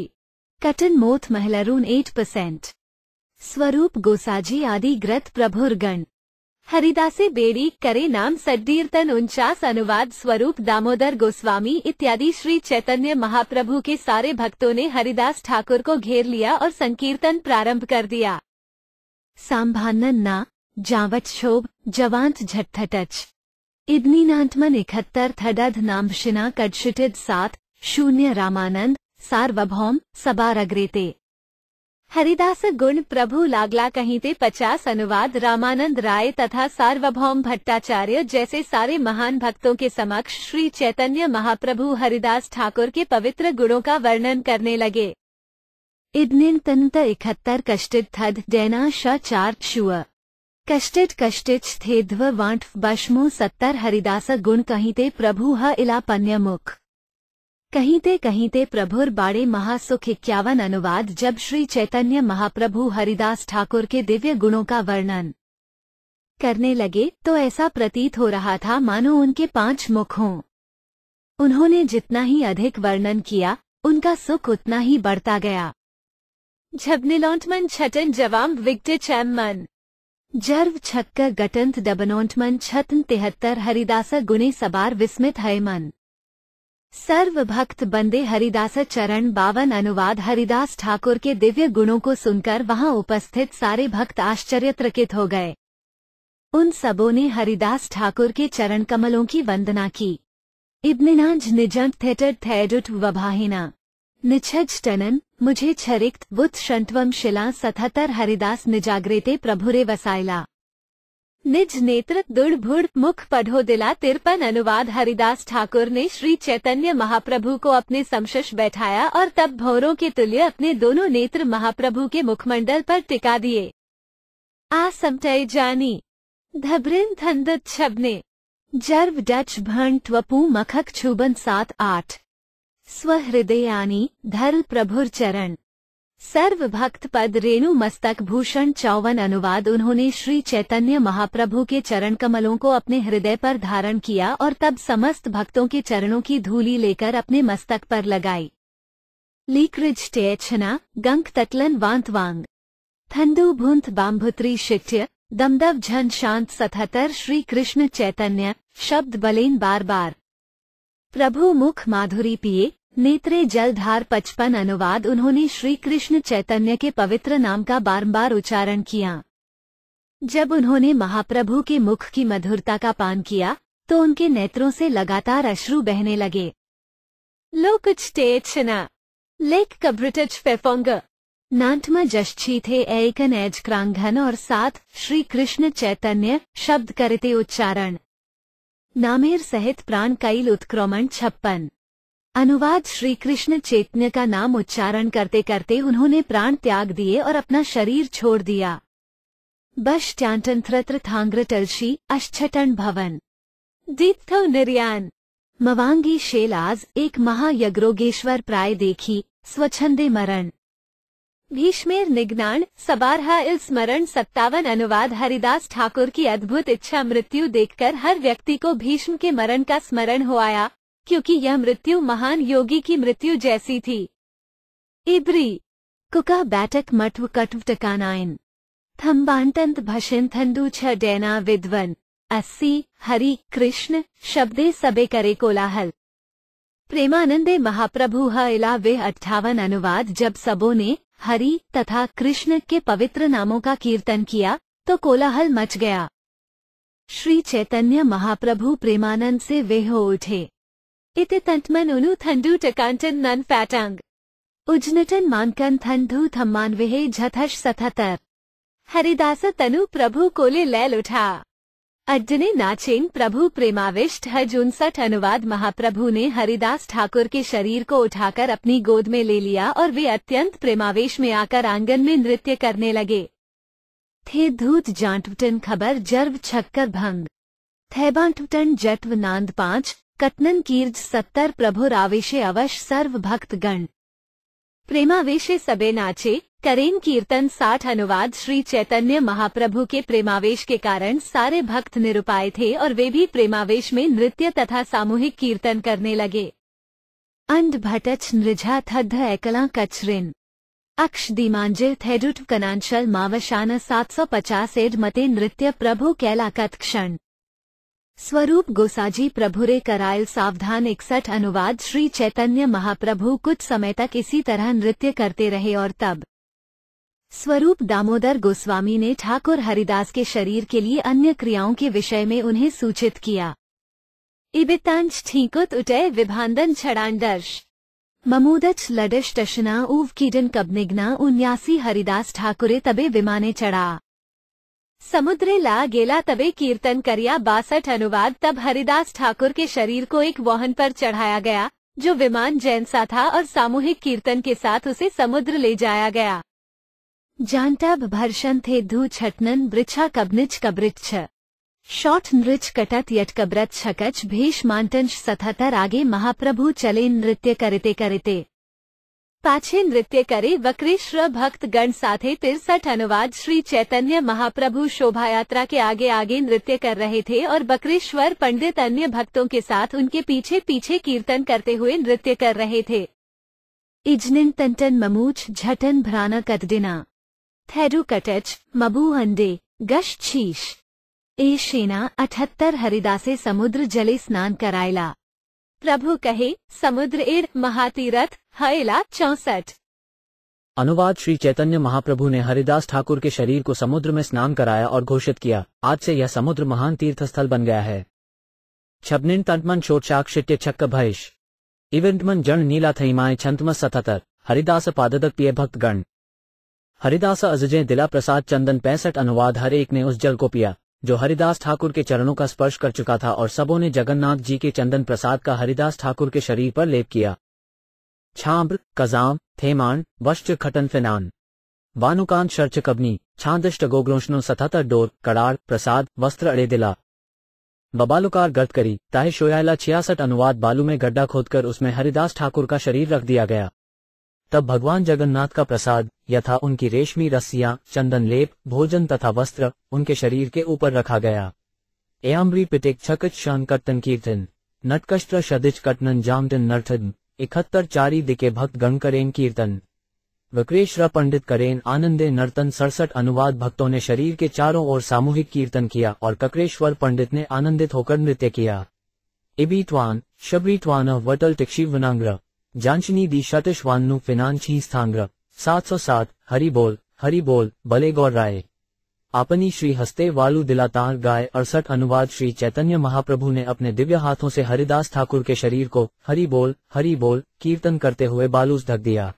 कटन मोथ महलरून 8%। स्वरूप गोसाजी आदि ग्रत प्रभुरगण हरिदासे बेड़ी करे नाम सड्डीर्तन 49। अनुवाद। स्वरूप दामोदर गोस्वामी इत्यादि श्री चैतन्य महाप्रभु के सारे भक्तों ने हरिदास ठाकुर को घेर लिया और संकीर्तन प्रारंभ कर दिया। सांभानन ना जावट शोभ जवांत झटथटच इदनीनांतमन 71। थडध नामशिना कड़शिटिद 7-0। रामानंद सार्वभौम सबारग्रेते हरिदास गुण प्रभु लागला कहीते 50। अनुवाद। रामानंद राय तथा सार्वभौम भट्टाचार्य जैसे सारे महान भक्तों के समक्ष श्री चैतन्य महाप्रभु हरिदास ठाकुर के पवित्र गुणों का वर्णन करने लगे। इदनिन तंत 71। कष्टित थद डैना श 4 शुअ कष्टिच थे ध्व वांट बश्मो 70। हरिदास गुण कहीते प्रभु ह इला पन्यमुख कहीते प्रभुर बाड़े महासुख 51। अनुवाद। जब श्री चैतन्य महाप्रभु हरिदास ठाकुर के दिव्य गुणों का वर्णन करने लगे तो ऐसा प्रतीत हो रहा था मानो उनके 5 मुख हों। उन्होंने जितना ही अधिक वर्णन किया उनका सुख उतना ही बढ़ता गया। झबनिलौंटमन छटन जवाम विगटे चैम मन जर्व छक्क गटंत डबनौंटमन छतन 73। हरिदास गुणे सबार विस्मित है मन सर्व भक्त बंदे हरिदास चरण 52। अनुवाद। हरिदास ठाकुर के दिव्य गुणों को सुनकर वहां उपस्थित सारे भक्त आश्चर्यचकित हो गए। उन सबों ने हरिदास ठाकुर के चरण कमलों की वंदना की। इब्निनाज निजंट थेटर थैडुट वभाहिना निछज टनन मुझे छरिक्त बुत शंटवम शिला 77। हरिदास निजाग्रेते प्रभुरे वसाइला निज नेत्र दुड़ मुख पढ़ो दिला 53। अनुवाद। हरिदास ठाकुर ने श्री चैतन्य महाप्रभु को अपने समकक्ष बैठाया और तब भौरों के तुल्य अपने दोनों नेत्र महाप्रभु के मुखमंडल पर टिका दिए। आ समटय जानी धब्रिन थंदत छबने जर्व डच भण त्वपू मखक छुबन 7-8। स्वहृदयानी धर्ल प्रभुर चरण सर्व भक्त पद रेणु मस्तक भूषण 54। अनुवाद। उन्होंने श्री चैतन्य महाप्रभु के चरण कमलों को अपने हृदय पर धारण किया और तब समस्त भक्तों के चरणों की धूली लेकर अपने मस्तक पर लगाई। लीक्रिज टेछना गंक तटलन वांतवांग थंदु भुंत बाम्भुत्री शिक्ष्य दमदव झन शांत 77। श्री कृष्ण चैतन्य शब्द बलेन बार बार प्रभु मुख माधुरी पिए नेत्रे जलधार 55। अनुवाद। उन्होंने श्री कृष्ण चैतन्य के पवित्र नाम का बारंबार उच्चारण किया। जब उन्होंने महाप्रभु के मुख की मधुरता का पान किया तो उनके नेत्रों से लगातार अश्रु बहने लगे। लोकचटेचना लेक कब्रिटच फेफोंग नाटम जश्ची थे एयकन एज क्रांघन और साथ श्री कृष्ण चैतन्य शब्द करते उच्चारण नामेर सहित प्राण कैल उत्क्रमण 56। अनुवाद श्री कृष्ण चैतन्य का नाम उच्चारण करते करते उन्होंने प्राण त्याग दिए और अपना शरीर छोड़ दिया। बश ट्यांटंत्रत्र थांग्र टलशी अश्छटन भवन दीप्थो निर्यान मवांगी शेलाज एक महायज्ञोगेश्वर प्राय देखी स्वच्छंदे मरण भीष्मेर निग्नान सबारहा इल स्मरण 57। अनुवाद हरिदास ठाकुर की अद्भुत इच्छा मृत्यु देखकर हर व्यक्ति को भीष्म के मरण का स्मरण हो आया, क्योंकि यह मृत्यु महान योगी की मृत्यु जैसी थी। इब्री कुका बैठक मठव कटव टकानाइन थम्बांतंत भशिंथंदू छ डैना विद्वन 80। हरि कृष्ण शब्दे सबे करे कोलाहल प्रेमानंदे महाप्रभु ह इलावे 58। अनुवाद जब सबों ने हरि तथा कृष्ण के पवित्र नामों का कीर्तन किया तो कोलाहल मच गया। श्री चैतन्य महाप्रभु प्रेमानंद से वे हो उठे। इति तंतमन उनु थंडू टकांटन नन फैटांग उजनटन मानकन थंडू थम्मानवेहे झथश 77। हरिदास तनु प्रभु कोले लैल उठा अड्डने नाचेन प्रभु प्रेमाविष्ट ह 59। अनुवाद महाप्रभु ने हरिदास ठाकुर के शरीर को उठाकर अपनी गोद में ले लिया और वे अत्यंत प्रेमावेश में आकर आंगन में नृत्य करने लगे। थे धूत जांटवटन खबर जर्व छक्कर भंग थैबांटवटन जटव नांद 5 कटनन कीर्ज 70। प्रभुर आवेशे अवश सर्व भक्त गण प्रेमावेशे सबे नाचे करेन कीर्तन 60। अनुवाद श्री चैतन्य महाप्रभु के प्रेमावेश के कारण सारे भक्त निरुपाय थे और वे भी प्रेमावेश में नृत्य तथा सामूहिक कीर्तन करने लगे। अंड भटच नृझा थद्ध एकला कचरिन अक्ष दीमांजिल थेडुट कनांशल मावशान 750 एड मते नृत्य प्रभु कैलाकत क्षण स्वरूप गोसाजी प्रभुरे करायल सावधान 61। अनुवाद श्री चैतन्य महाप्रभु कुछ समय तक इसी तरह नृत्य करते रहे और तब स्वरूप दामोदर गोस्वामी ने ठाकुर हरिदास के शरीर के लिए अन्य क्रियाओं के विषय में उन्हें सूचित किया। इबितांश ठीकुत उटय विभांदन छड़ांडर्श ममूदच लडश टशना ऊव कीडन कबनिग्ना 79। हरिदास ठाकुरे तबे विमाने चढ़ा समुद्रे ला गेला तबे कीर्तन करिया 62। अनुवाद तब हरिदास ठाकुर के शरीर को एक वाहन पर चढ़ाया गया जो विमान जैसा था और सामूहिक कीर्तन के साथ उसे समुद्र ले जाया गया। जानटब भर्शन थे धू छटनन वृक्षा कबनिच कब्रिच्छ शॉट नृच कटत यट कब्रत छकच भेष मांटंश 77। आगे महाप्रभु चले नृत्य करते करते पाछे नृत्य करे वक्रेश्वर भक्त गण साथे 63। अनुवाद श्री चैतन्य महाप्रभु शोभा यात्रा के आगे आगे नृत्य कर रहे थे और बकरेश्वर पंडित अन्य भक्तों के साथ उनके पीछे पीछे कीर्तन करते हुए नृत्य कर रहे थे। इजनिन तंटन ममूच झटन भ्राना कटडिना थैडू कटच मबू अंडे गश शीश ए शेना 78। हरिदासे समुद्र जले स्नान करायला प्रभु कहे समुद्र एड महातीरथ हयला 64। अनुवाद श्री चैतन्य महाप्रभु ने हरिदास ठाकुर के शरीर को समुद्र में स्नान कराया और घोषित किया, आज से यह समुद्र महान तीर्थस्थल बन गया है। छबनिन तंटमन शोटशाक शिट्य छक्क भैश इवेंटमन जन नीला थईमाए छंतमस 77। हरिदास पाददक पिए भक्त गण हरिदास अजजय दिला प्रसाद चंदन 65। अनुवाद हर एक ने उस जल को पिया जो हरिदास ठाकुर के चरणों का स्पर्श कर चुका था और सबों ने जगन्नाथ जी के चंदन प्रसाद का हरिदास ठाकुर के शरीर पर लेप किया। छाम्र कजाम थेमान वश्च खटन फिनान वानुकांत शर्च कबनी छांदष्ट गोग्रोष्णो 77। डोर कड़ार प्रसाद वस्त्र अड़े दिला बबालुकार गर्द करी ताहे शोयाला 66। अनुवाद बालू में गड्ढा खोदकर उसमें हरिदास ठाकुर का शरीर रख दिया गया। तब भगवान जगन्नाथ का प्रसाद यथा उनकी रेशमी रस्सियां चंदन लेप भोजन तथा वस्त्र उनके शरीर के ऊपर रखा गया। एम्बरी पिटिक छकच शान कट्टन कीर्तन नटकष्ट्र शदिच कटनन जामटन नर्थन 71। चारी दिके भक्त गण करेन कीर्तन वक्रेश्वर पंडित करेन आनंदे नर्तन 67। अनुवाद भक्तों ने शरीर के चारों ओर सामूहिक कीर्तन किया और कक्रेश्वर पंडित ने आनंदित होकर नृत्य किया। इबीत्वान शबरीत्वान वटल टिक्षी वनांग्र जांचनी दी शतशवान्नु फिनांची स्थांग्र 707। हरि बोल भले गौर राय आपनी श्री हस्ते वालु दिलातार गाय 68 अनुवाद श्री चैतन्य महाप्रभु ने अपने दिव्य हाथों से हरिदास ठाकुर के शरीर को हरि बोल कीर्तन करते हुए बालूस ढक दिया।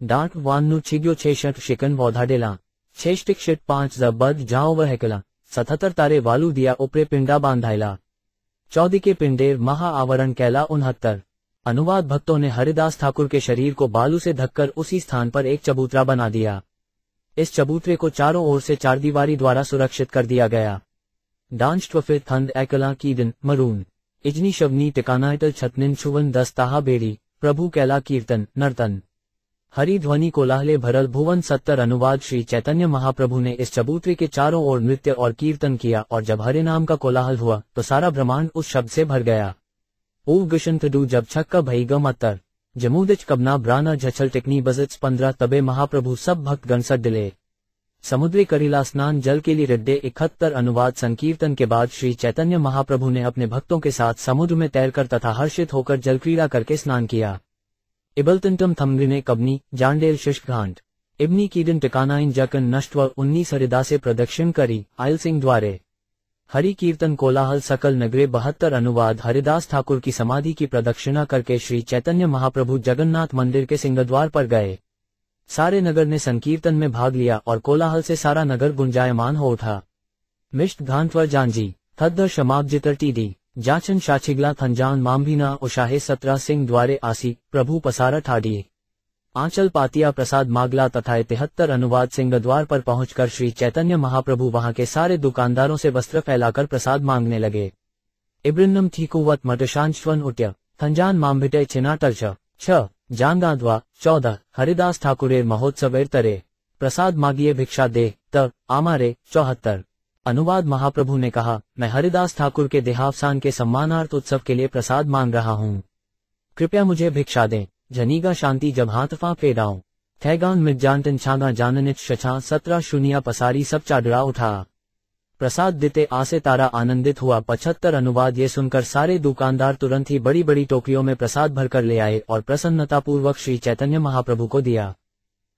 डांट वान्नु छिग्यो 66 शिकन वौधाडेला 6 स्टिक शिट 5 जबद जाओ वह हेकला 77 तारे वालू दिया उपरे पिंडा बांधाइला 14 के पिंडेर महा आवरण कैला 69। अनुवाद भक्तों ने हरिदास ठाकुर के शरीर को बालू से ढककर उसी स्थान पर एक चबूतरा बना दिया। इस चबूतरे को चारों ओर से चारदीवारी द्वारा सुरक्षित कर दिया गया। डांस्ट्वफिर थंद एकला कीदन मरून इजनी शवनी टिकानाइटल छतनिन छुवन 10 ताहा बेड़ी प्रभु कैला कीर्तन नर्तन हरि ध्वनि कोलाहले भरल भुवन 70। अनुवाद श्री चैतन्य महाप्रभु ने इस चबूतरे के चारों ओर नृत्य और कीर्तन किया और जब हरे नाम का कोलाहल हुआ तो सारा ब्रह्मांड उस शब्द से भर गया। ऊव गुशंतडू जब छक्का भई ग मत्तर जमूदिच कबना ब्राना झछल टिकनी बजच 15 तबे महाप्रभु सब भक्त गणसट दिले समुद्री करीला स्नान जल के लिए रिड्डे 71। अनुवाद संकीर्तन के बाद श्री चैतन्य महाप्रभु ने अपने भक्तों के साथ समुद्र में तैरकर तथा हर्षित होकर जलक्रीड़ा करके स्नान किया। इबलतंटम थमग्रिने कबनी जांडेल शिष्कांड इब्नी कीडन टिकानाइन जकन नष्टव 19 हरिदासे प्रदक्षिण करी आयल सिंह द्वारे हरि कीर्तन कोलाहल सकल नगरे 72। अनुवाद हरिदास ठाकुर की समाधि की प्रदक्षिणा करके श्री चैतन्य महाप्रभु जगन्नाथ मंदिर के सिंहद्वार पर गए। सारे नगर ने संकीर्तन में भाग लिया और कोलाहल से सारा नगर गुंजायमान हो उठा। मिष्ट घांटवर जानजी थद्दर शमाब्जितर टीडी जाचन शाचिगला थंजान मामभीना उशाहे 17 सिंह द्वारे आसी प्रभु पसारा ठाडिये आंचल पातिया प्रसाद मागला तथा 73। अनुवाद सिंहद्वार पर पहुंचकर श्री चैतन्य महाप्रभु वहां के सारे दुकानदारों से वस्त्र फैलाकर प्रसाद मांगने लगे। इब्रिन्नम ठीकुवत मटशांश्वन उट्य थंजान मामभिटे छिनाटल 6 जानगांधवा 14 हरिदास ठाकुरेर महोत्सवेर तरे प्रसाद मागिए भिक्षा दे त आमारे 74। अनुवाद महाप्रभु ने कहा, मैं हरिदास ठाकुर के देहावसान के सम्मानार्थ उत्सव के लिए प्रसाद मांग रहा हूँ, कृपया मुझे भिक्षा दें। जनीगा शांति जब हाथफा फेडाऊं थैगान मिजानटन छागा जाननित शछा 17 शून्य पसारी सब चाडरा उठा प्रसाद देते आसे तारा आनंदित हुआ। 75। अनुवाद ये सुनकर सारे दुकानदार तुरंत ही बड़ी बड़ी टोकरियों में प्रसाद भरकर ले आए और प्रसन्नतापूर्वक श्री चैतन्य महाप्रभु को दिया।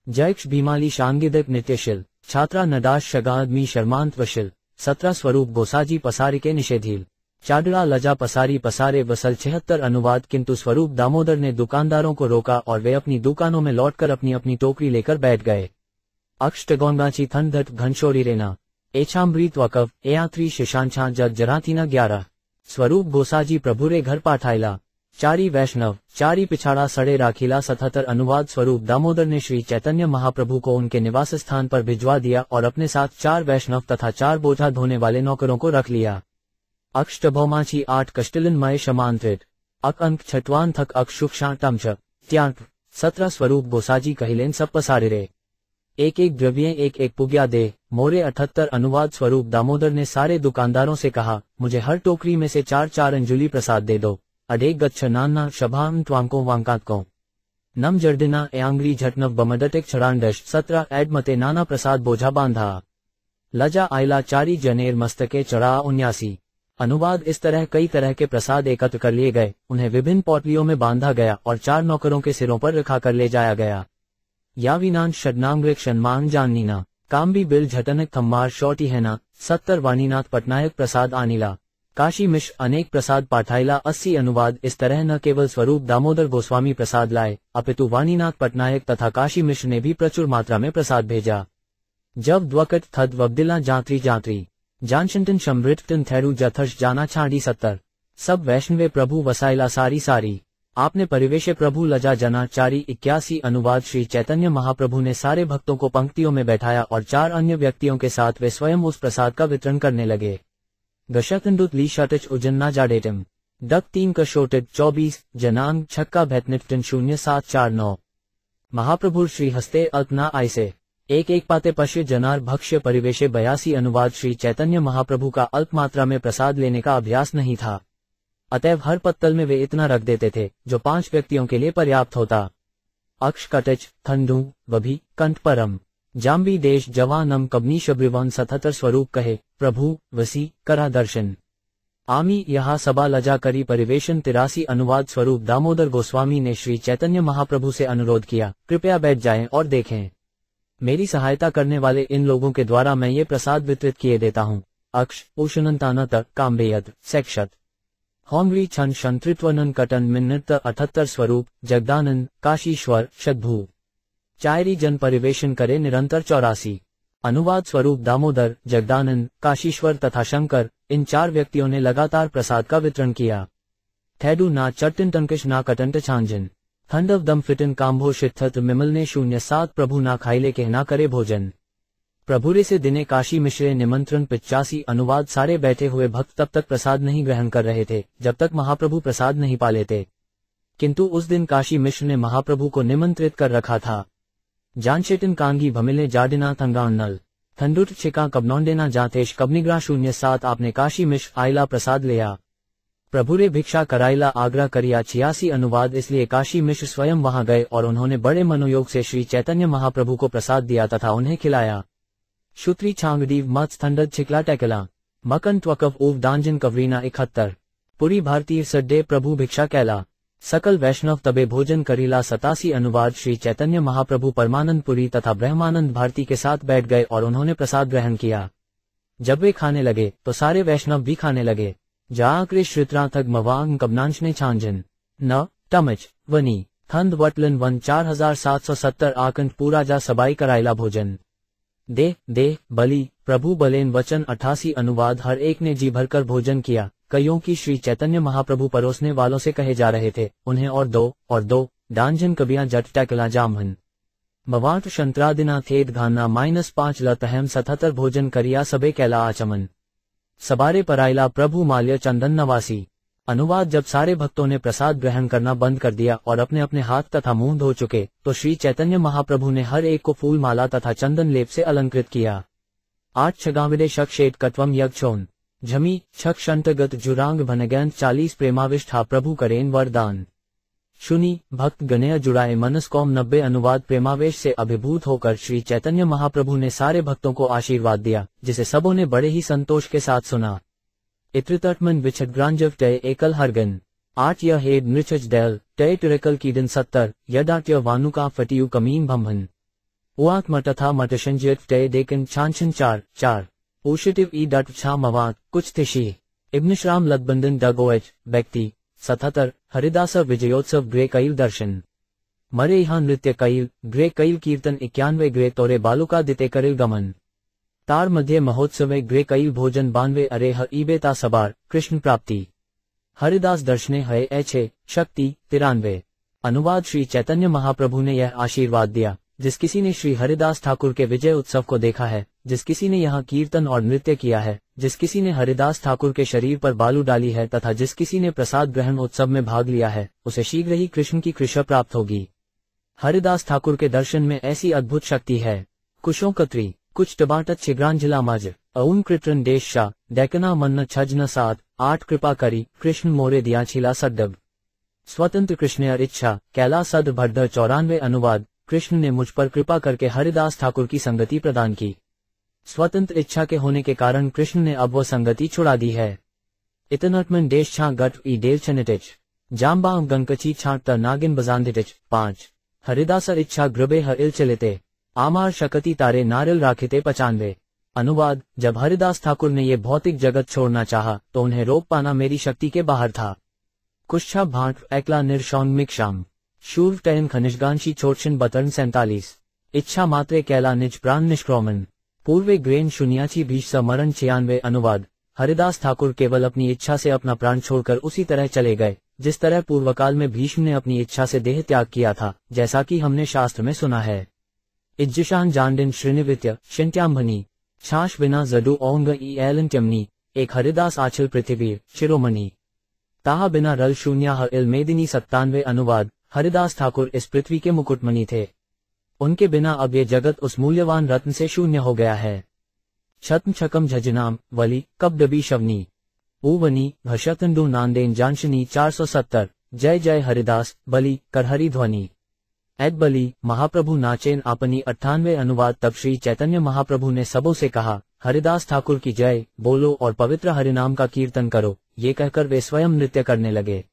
जयक्ष भीमाली शांगिदक नित्यशिल छात्रा नदाश शगादमी शर्मांत वशिल 17 स्वरूप गोसाजी पसारी के निषेधील चाडड़ा लजा पसारी पसारे वसल 76। अनुवाद किंतु स्वरूप दामोदर ने दुकानदारों को रोका और वे अपनी दुकानों में लौटकर अपनी अपनी टोकरी लेकर बैठ गए। अक्षटगोंगाची थनधट घनशोरी रेना एछाम्रीत वकव एयात्री शिशांछा जग जराथीना 11 स्वरूप गोसाजी प्रभुरे घर पाठाइला चारी वैष्णव चारी पिछाड़ा सड़े राखीला 77। अनुवाद स्वरूप दामोदर ने श्री चैतन्य महाप्रभु को उनके निवास स्थान पर भिजवा दिया और अपने साथ 4 वैष्णव तथा 4 बोझा धोने वाले नौकरों को रख लिया। अक्षटभौमाची 8 कष्टिलन मय शमांतृत अक अंक छठवान थक अक्षुक्षां तमच त्यांक 17 स्वरूप गोसाजी कहिलेन सब पसारे एक एक द्रव्य एक एक पुग्या दे मोरे 78। अनुवाद स्वरूप दामोदर ने सारे दुकानदारों से कहा, मुझे हर टोकरी में से 4-4 अंजुली प्रसाद दे दो। अडेक गच्छ नान्ना शभाम त्वांको वांकातको नम जर्दिना एआंग्री झटनव बमडटेक छड़ांडश 17 एडमते नाना प्रसाद बोझा बांधा लजा आयला चारी जनेर मस्तके चढ़ा 79। अनुवाद इस तरह कई तरह के प्रसाद एकत्र कर लिए गए, उन्हें विभिन्न पौटलियों में बांधा गया और 4 नौकरों के सिरों पर रखा कर ले जाया गया। याविनान षडनांग्रिक शन्मान जाननीना काम्बी बिल झटनक थम्मार शौटी हैना 70 वाणीनाथ पटनायक प्रसाद आनीला काशी मिश्र अनेक प्रसाद पाठाइला 80। अनुवाद इस तरह न केवल स्वरूप दामोदर गोस्वामी प्रसाद लाए अपितु वाणीनाथ पटनायक तथा काशी मिश्र ने भी प्रचुर मात्रा में प्रसाद भेजा। जब द्वकट थद वब्दिला जात्री जानशंटन शमृतन थैरू जथर्ष जाना छाड़ी 70 सब वैष्णवे प्रभु वसाइला सारी आपने परिवेशे प्रभु लजा जना चारी 81। अनुवाद श्री चैतन्य महाप्रभु ने सारे भक्तों को पंक्तियों में बैठाया और 4 अन्य व्यक्तियों के साथ वे स्वयं उस प्रसाद का वितरण करने लगे। गशतंडुत ली शटच उजन्ना जाडेटम डक 3 कशोटित 24 जनांग छक्का भैतनिफ्टन 0749 महाप्रभु श्री हस्ते अल्पना आयसे एक पाते पश्य जनार भक्ष्य परिवेशे 82। अनुवाद श्री चैतन्य महाप्रभु का अल्प मात्रा में प्रसाद लेने का अभ्यास नहीं था, अतएव हर पत्तल में वे इतना रख देते थे जो 5 व्यक्तियों के लिए पर्याप्त होता। अक्ष कटच थंडू वभी कंठ परम जाम्बी देश जवानम कबनी शब्रिवन 77 स्वरूप कहे प्रभु वसी करा दर्शन आमी यहाँ सभा लजा करी परिवेशन 83। अनुवाद स्वरूप दामोदर गोस्वामी ने श्री चैतन्य महाप्रभु से अनुरोध किया, कृपया बैठ जाएं और देखें। मेरी सहायता करने वाले इन लोगों के द्वारा मैं ये प्रसाद वितरित किए देता हूँ। अक्ष उषनंतानत काम्बेयत सेक्षत होमरी छन शंत्रित्वनन कटन मिन्नत 78 स्वरूप जगदानंद काशीश्वर शतभू चायरी जन परिवेशन करे निरंतर 84। अनुवाद स्वरूप दामोदर जगदानंद काशीश्वर तथा शंकर, इन 4 व्यक्तियों ने लगातार प्रसाद का वितरण किया। थैडू ना चट्टिन टंकिश ना कटंट छांजन थंडव दम फिटन काम्भो शिथत मिमल ने 07 प्रभु ना खाइले के ना करे भोजन। प्रभुरे से दिने काशी मिश्रे निमंत्रण 85। अनुवाद सारे बैठे हुए भक्त तब तक प्रसाद नहीं ग्रहण कर रहे थे जब तक महाप्रभु प्रसाद नहीं पा लेते, किंतु उस दिन काशी मिश्र ने महाप्रभु को निमंत्रित कर रखा था। जानशेटिन कांगी भमिले जाडिना थंगानल थंडुट छिका कबनौंडेना जातेश कबनिग्रा 07 आपने काशी मिश्र आइला प्रसाद लिया। प्रभुरे भिक्षा कराइला आग्रह करिया 86। अनुवाद इसलिए काशी मिश्र स्वयं वहां गए और उन्होंने बड़े मनोयोग से श्री चैतन्य महाप्रभु को प्रसाद दिया तथा उन्हें खिलाया। शुत्री छांगदीव मत्स थंडद छिकला टेकला मकन त्वकव ओव दांजन कवरीना 71। पुरी भारतीय सड्डे प्रभु भिक्षा कैला सकल वैष्णव तबे भोजन करीला 87। अनुवाद श्री चैतन्य महाप्रभु परमानंद पुरी तथा ब्रह्मानंद भारती के साथ बैठ गए और उन्होंने प्रसाद ग्रहण किया। जब वे खाने लगे तो सारे वैष्णव भी खाने लगे। जाक्रे श्रित्राथग मवांग कबनांश ने छांजन न टमच वनी थंद वटलन वन 4770 आकंठ पूरा जा सबाई कराइला भोजन दे बलि प्रभु बलेन वचन 88। अनुवाद हर एक ने जी भरकर भोजन किया। कईयों की श्री चैतन्य महाप्रभु परोसने वालों से कहे जा रहे थे, उन्हें और दो डांजन कबियां जट टैकला जामहन मवाट शंत्रादिना थेद घाना -5 लतहम 77 भोजन करिया सबे कैला आचमन सबारे पराइला प्रभु माल्य चंदन नवासी। अनुवाद जब सारे भक्तों ने प्रसाद ग्रहण करना बंद कर दिया और अपने अपने हाथ तथा मुंह धो चुके तो श्री चैतन्य महाप्रभु ने हर एक को फूल माला तथा चंदन लेप से अलंकृत किया। 8 छगाविडे शक्षेट कत्वम यज्ञोन झमी छक शंतगत जुरांग भनगैंत 40 प्रेमाविष्ठा प्रभु करेन वरदान शुनि भक्त गणय जुड़ाए मनस्कौम 90। अनुवाद प्रेमावेश से अभिभूत होकर श्री चैतन्य महाप्रभु ने सारे भक्तों को आशीर्वाद दिया, जिसे सबों ने बड़े ही संतोष के साथ सुना। इत्रितटमन विछटग्रांजव टय एकल हरगन 8 यह हेड नृचज डैल टय टिरकल कीडन 70 यदाट्य वानुका फटियु कमीन भम्भन उआक मटथा मटशंजयत टय देकन छांछन 4 ओशिटिव ई डट छा मवात कुछ तिशी इब्न श्राम लदबंदन डगोएच व्यक्ति 77 हरिदास विजयोत्सव ग्रे कईल दर्शन मरे यहाँ नृत्य कईल ग्रे कईल कीर्तन 91 ग्रे तोरे बालुका दिते करिल गमन तार मध्य महोत्सवे ग्रे कईल भोजन 92 अरे ह ईबेता सबार कृष्ण प्राप्ति हरिदास दर्शने है एछे शक्ति 93। अनुवाद श्री चैतन्य महाप्रभु ने यह आशीर्वाद दिया, जिस किसी ने श्री हरिदास ठाकुर के विजय उत्सव को देखा है, जिस किसी ने यहाँ कीर्तन और नृत्य किया है, जिस किसी ने हरिदास ठाकुर के शरीर पर बालू डाली है तथा जिस किसी ने प्रसाद ग्रहण उत्सव में भाग लिया है, उसे शीघ्र ही कृष्ण की कृपा प्राप्त होगी। हरिदास ठाकुर के दर्शन में ऐसी अद्भुत शक्ति है। कुशों कत्री कुछ टबाटत छिग्रांझिला मज अउन कृत्रन देश शाह डेकना मन्न छजन 7-8 कृपा करी कृष्ण मोरे दिया छिला सड्डब स्वतंत्र कृष्ण इच्छा कैला सद भड्डर 94। अनुवाद कृष्ण ने मुझ पर कृपा करके हरिदास ठाकुर की संगति प्रदान की। स्वतंत्र इच्छा के होने के कारण कृष्ण ने अब वह संगति छुड़ा दी है। इतनटमन देश छा गट ई डेल छनिटिच जाम्बा गंकची छाट तर नागिन बजांधिटिच 5 हरिदासर इच्छा ग्रबे ह इल चलिते आमार शकति तारे नारिल राखिते 95। अनुवाद जब हरिदास ठाकुर ने ये भौतिक जगत छोड़ना चाहा तो उन्हें रोक पाना मेरी शक्ति के बाहर था। कुश्छा भाट एकला निर्शौंग मिक्षाम शूर टैन खनिशगांशी छोटशिन बतर्न 47 इच्छा मात्रे कैला निज प्राण निष्क्रमण पूर्वे ग्रेन शुन्याची भीष समरण 96। अनुवाद हरिदास ठाकुर केवल अपनी इच्छा से अपना प्राण छोड़कर उसी तरह चले गए जिस तरह पूर्वकाल में भीष्म ने अपनी इच्छा से देह त्याग किया था, जैसा कि हमने शास्त्र में सुना है। इज्जिशान जांडिन श्रीनिवित्य शिंट्याम्भनी छाश बिना जडू ओंग ई एलंत्यमनी एक हरिदास आचल पृथ्वी शिरोमणि ताहा बिना रल शून्या इल मेदिनी 97। अनुवाद हरिदास ठाकुर इस पृथ्वी के मुकुटमणि थे, उनके बिना अब ये जगत उस मूल्यवान रत्न से शून्य हो गया है। छत्म छकम झजनाम वली कब डबी शवनी ऊवनी भशतंडू नांदेन जानशनी 470 जय जय हरिदास बली करहरी ध्वनि एद बली महाप्रभु नाचेन आपनी 98। अनुवाद तब श्री चैतन्य महाप्रभु ने सबों से कहा, हरिदास ठाकुर की जय बोलो और पवित्र हरिनाम का कीर्तन करो। ये कहकर वे स्वयं नृत्य करने लगे।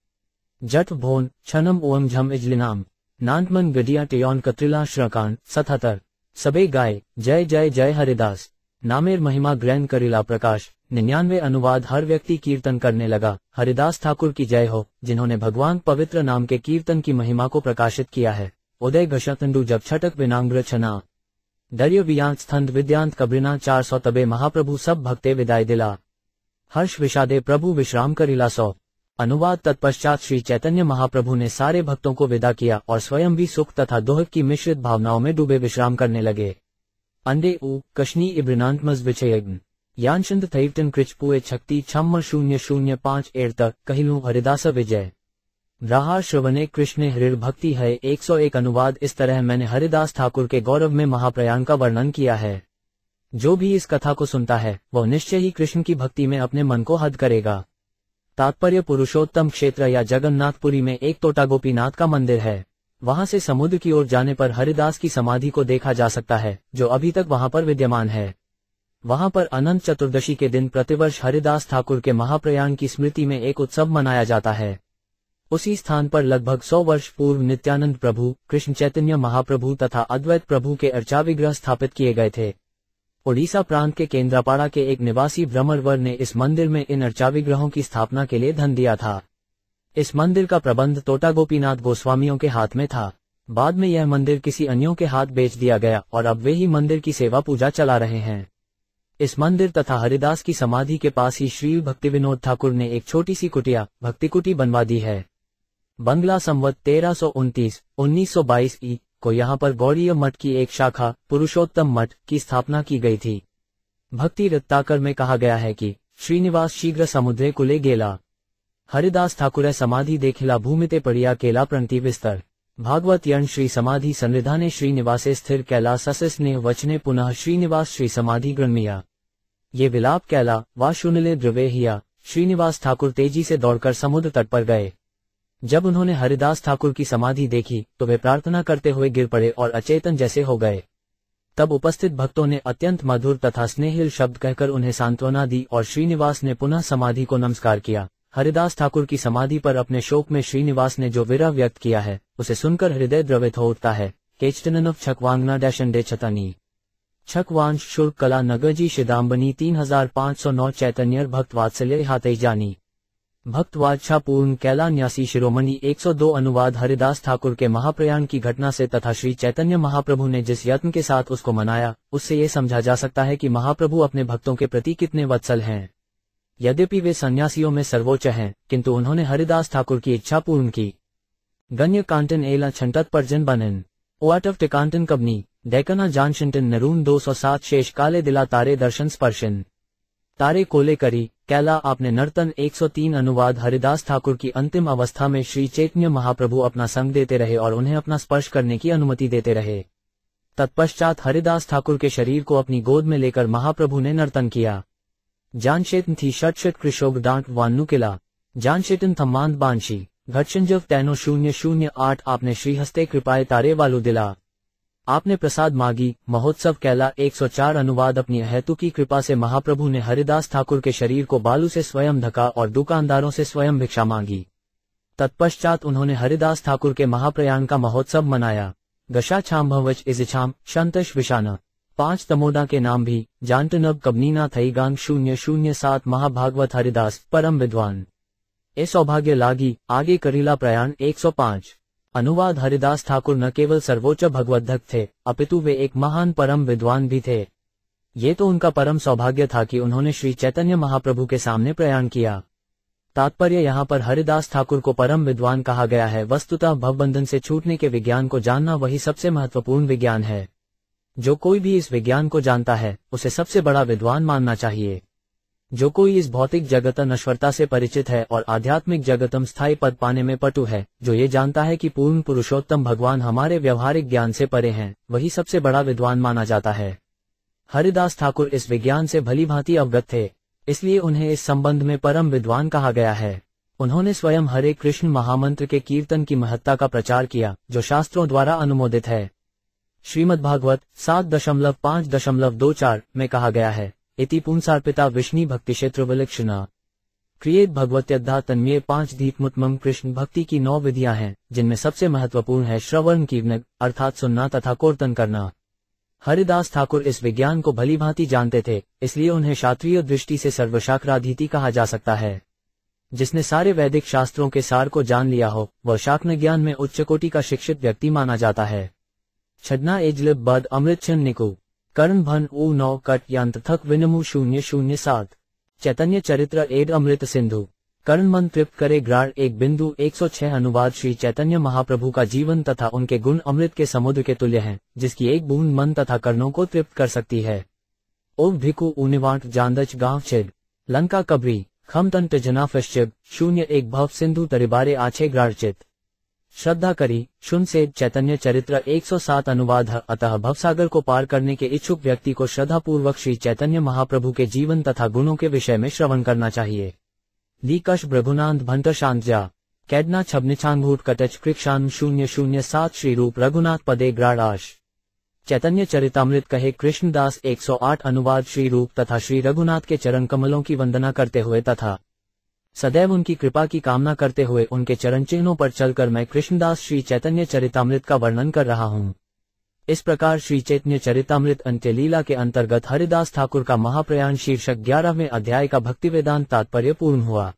जट भोन छनम ओम झम इजलिनाम नानमन गडिया टेयौन कत्रिला श्रकान 77 सबे गाय जय जय जय हरिदास। नामेर महिमा ग्रहण करीला प्रकाश। 99 अनुवाद। हर व्यक्ति कीर्तन करने लगा, हरिदास ठाकुर की जय हो, जिन्होंने भगवान पवित्र नाम के कीर्तन की महिमा को प्रकाशित किया है। उदय घशतंडु जब छटक विनांग्र छना दर्य वियांत स्थंद विद्यांत कब्रिना 400 तबे महाप्रभु सब भक्ते विदाय दिला। हर्ष विषादे प्रभु विश्राम करीला 100। अनुवाद। तत्पश्चात श्री चैतन्य महाप्रभु ने सारे भक्तों को विदा किया और स्वयं भी सुख तथा दोह की मिश्रित भावनाओं में डूबे विश्राम करने लगे। अंडे उ कशनी इब्रिनांतमज विचयग्न यानचंद थैवटन कृचपुए छक्ति 6005 तक कहिलू हरिदास विजय। राहा श्रवणे कृष्ण हृर भक्ति है 101। अनुवाद। इस तरह मैंने हरिदास ठाकुर के गौरव में महाप्रयाण का वर्णन किया है। जो भी इस कथा को सुनता है वह निश्चय ही कृष्ण की भक्ति में अपने मन को हद करेगा। तात्पर्य। पुरुषोत्तम क्षेत्र या जगन्नाथपुरी में एक तोटा गोपीनाथ का मंदिर है। वहां से समुद्र की ओर जाने पर हरिदास की समाधि को देखा जा सकता है, जो अभी तक वहां पर विद्यमान है। वहां पर अनंत चतुर्दशी के दिन प्रतिवर्ष हरिदास ठाकुर के महाप्रयाण की स्मृति में एक उत्सव मनाया जाता है। उसी स्थान पर लगभग 100 वर्ष पूर्व नित्यानंद प्रभु, कृष्ण चैतन्य महाप्रभु तथा अद्वैत प्रभु के अर्चा विग्रह स्थापित किए गए थे। ओडिशा प्रांत के केंद्रापाड़ा के एक निवासी भ्रमरवर ने इस मंदिर में इन अर्चा विग्रहों की स्थापना के लिए धन दिया था। इस मंदिर का प्रबंध तोटा गोपीनाथ गोस्वामियों के हाथ में था। बाद में यह मंदिर किसी अन्यों के हाथ बेच दिया गया और अब वे ही मंदिर की सेवा पूजा चला रहे हैं। इस मंदिर तथा हरिदास की समाधि के पास ही श्री भक्तिविनोद ठाकुर ने एक छोटी सी कुटिया भक्तिकुटी बनवा दी है। बंगला संवत 1329 1922 ई को यहाँ पर गौड़ीय मठ की एक शाखा पुरुषोत्तम मठ की स्थापना की गई थी। भक्ति रत्नाकर में कहा गया है कि श्रीनिवास शीघ्र समुद्रे कुले गेला, हरिदास ठाकुर समाधि देखिला भूमिते पड़िया केला प्रणति विस्तर। भागवत यण श्री समाधि संविधाने श्रीनिवासे स्थिर कैला ससिस्ने वचने पुनः श्रीनिवास श्री समाधि ग्रन्मिया। ये विलाप कैला वा शुनिले द्रवे हिया। श्रीनिवास ठाकुर तेजी से दौड़कर समुद्र तट पर गए। जब उन्होंने हरिदास ठाकुर की समाधि देखी तो वे प्रार्थना करते हुए गिर पड़े और अचेतन जैसे हो गए। तब उपस्थित भक्तों ने अत्यंत मधुर तथा स्नेहिल शब्द कहकर उन्हें सांत्वना दी और श्रीनिवास ने पुनः समाधि को नमस्कार किया। हरिदास ठाकुर की समाधि पर अपने शोक में श्रीनिवास ने जो विरह व्यक्त किया है उसे सुनकर हृदय द्रवित हो उठता है। केचटननव छकवांगना डैशंडे छतनी छकवांश शुल्क कला नगरजी शिदाम्बनी 3509 चैतन्यर भक्त वात्सल्य हाथे जानी। भक्त वाच्छा पूर्ण कैला न्यासी शिरोमणि 102। अनुवाद। हरिदास ठाकुर के महाप्रयाण की घटना से तथा श्री चैतन्य महाप्रभु ने जिस यत्न के साथ उसको मनाया उससे ये समझा जा सकता है कि महाप्रभु अपने भक्तों के प्रति कितने वत्सल हैं। यद्यपि वे सन्यासियों में सर्वोच्च हैं, किंतु उन्होंने हरिदास ठाकुर की इच्छा पूर्ण की। गण्य कांटन एला छंटत परजन बनन ओआट ऑफ टिकांटन कबनी डेकना जानशिंटन नरून 207 शेष काले दिला तारे दर्शन स्पर्शन तारे कोले करी कैला आपने नर्तन 103। अनुवाद। हरिदास ठाकुर की अंतिम अवस्था में श्री चैतन्य महाप्रभु अपना संग देते रहे और उन्हें अपना स्पर्श करने की अनुमति देते रहे। तत्पश्चात हरिदास ठाकुर के शरीर को अपनी गोद में लेकर महाप्रभु ने नर्तन किया। जानशेतन थी षट कृशोग डांट वान्नु किला जानशेतन थम्मांत बांशी घटशंजव तैनो 008। आपने श्रीहस्ते कृपाए तारे वालू दिला। आपने प्रसाद मांगी महोत्सव कैला 104। अनुवाद। अपनी हेतु की कृपा से महाप्रभु ने हरिदास ठाकुर के शरीर को बालू से स्वयं ढका और दुकानदारों से स्वयं भिक्षा मांगी। तत्पश्चात उन्होंने हरिदास ठाकुर के महाप्रयाण का महोत्सव मनाया। गशा छाम्भवच इजिछाम शंतश विशाना 5 तमोदा के नाम भी जानटनब कबनीना थईगांग 007। महाभागवत हरिदास परम विद्वान ए सौभाग्य लागी आगे करीला प्रयाण 105। अनुवाद। हरिदास ठाकुर न केवल सर्वोच्च भगवद्भक्त थे अपितु वे एक महान परम विद्वान भी थे। ये तो उनका परम सौभाग्य था कि उन्होंने श्री चैतन्य महाप्रभु के सामने प्रयाण किया। तात्पर्य यहाँ पर हरिदास ठाकुर को परम विद्वान कहा गया है। वस्तुतः भवबंधन से छूटने के विज्ञान को जानना वही सबसे महत्वपूर्ण विज्ञान है। जो कोई भी इस विज्ञान को जानता है उसे सबसे बड़ा विद्वान मानना चाहिए। जो कोई इस भौतिक जगत नश्वरता से परिचित है और आध्यात्मिक जगतम स्थायी पद पाने में पटु है, जो ये जानता है कि पूर्ण पुरुषोत्तम भगवान हमारे व्यवहारिक ज्ञान से परे हैं, वही सबसे बड़ा विद्वान माना जाता है। हरिदास ठाकुर इस विज्ञान से भली भांति अवगत थे, इसलिए उन्हें इस संबंध में परम विद्वान कहा गया है। उन्होंने स्वयं हरे कृष्ण महामंत्र के कीर्तन की महत्ता का प्रचार किया, जो शास्त्रों द्वारा अनुमोदित है। श्रीमद्भागवत 7.5.24 में कहा गया है, इति पुंसार्पिता विष्णु भक्ति क्षेत्र विलक्षणा क्रिएत भगवत्यद्धा तन्मय 5 दीपमुत्तमम। कृष्ण भक्ति की 9 विधियां हैं, जिनमें सबसे महत्वपूर्ण है श्रवण कीर्तन अर्थात सुनना तथा कीर्तन करना। हरिदास ठाकुर इस विज्ञान को भलीभांति जानते थे, इसलिए उन्हें शास्त्रीय दृष्टि से सर्वशास्त्राधीति कहा जा सकता है। जिसने सारे वैदिक शास्त्रों के सार को जान लिया हो, वह शाक्न ज्ञान में उच्च कोटि का शिक्षित व्यक्ति माना जाता है। छदना एजलिब बद अमृतचन निकु कर्ण भन ऊ 9 कट यंत्र थक विनमु 007 चैतन्य चरित्र एड अमृत सिंधु कर्ण मन तृप्त करे ग्राड़ 1.106 अनुवाद श्री चैतन्य महाप्रभु का जीवन तथा उनके गुण अमृत के समुद्र के तुल्य हैं, जिसकी एक बूंद मन तथा कर्णों को तृप्त कर सकती है। ओम भिकु ऊनिवाट जांदच गांव छिद लंका कबरी खम तंट जना फिश्चिब 01 भव सिंधु तरिबारे आछे ग्राड़चित श्रद्धा करी शुन से चैतन्य चरित्र 107 अनुवाद है। अतः भवसागर को पार करने के इच्छुक व्यक्ति को श्रद्धापूर्वक श्री चैतन्य महाप्रभु के जीवन तथा गुणों के विषय में श्रवण करना चाहिए। लीकश ब्रघुनाथ भंटर शांतजा कैडना छबनिछांगूट कटच कृक्षान 007 श्री रूप रघुनाथ पदे ग्राड़ाश चैतन्य चरितामृत कहे कृष्णदास 108 अनुवाद श्री रूप तथा श्री रघुनाथ के चरण कमलों की वंदना करते हुए तथा सदैव उनकी कृपा की कामना करते हुए उनके चरण चिन्हों पर चलकर मैं कृष्णदास श्री चैतन्य चरितामृत का वर्णन कर रहा हूँ। इस प्रकार श्री चैतन्य चरितामृत अंत्य लीला के अंतर्गत हरिदास ठाकुर का महाप्रयाण शीर्षक 11वें अध्याय का भक्ति वेदांत तात्पर्य पूर्ण हुआ।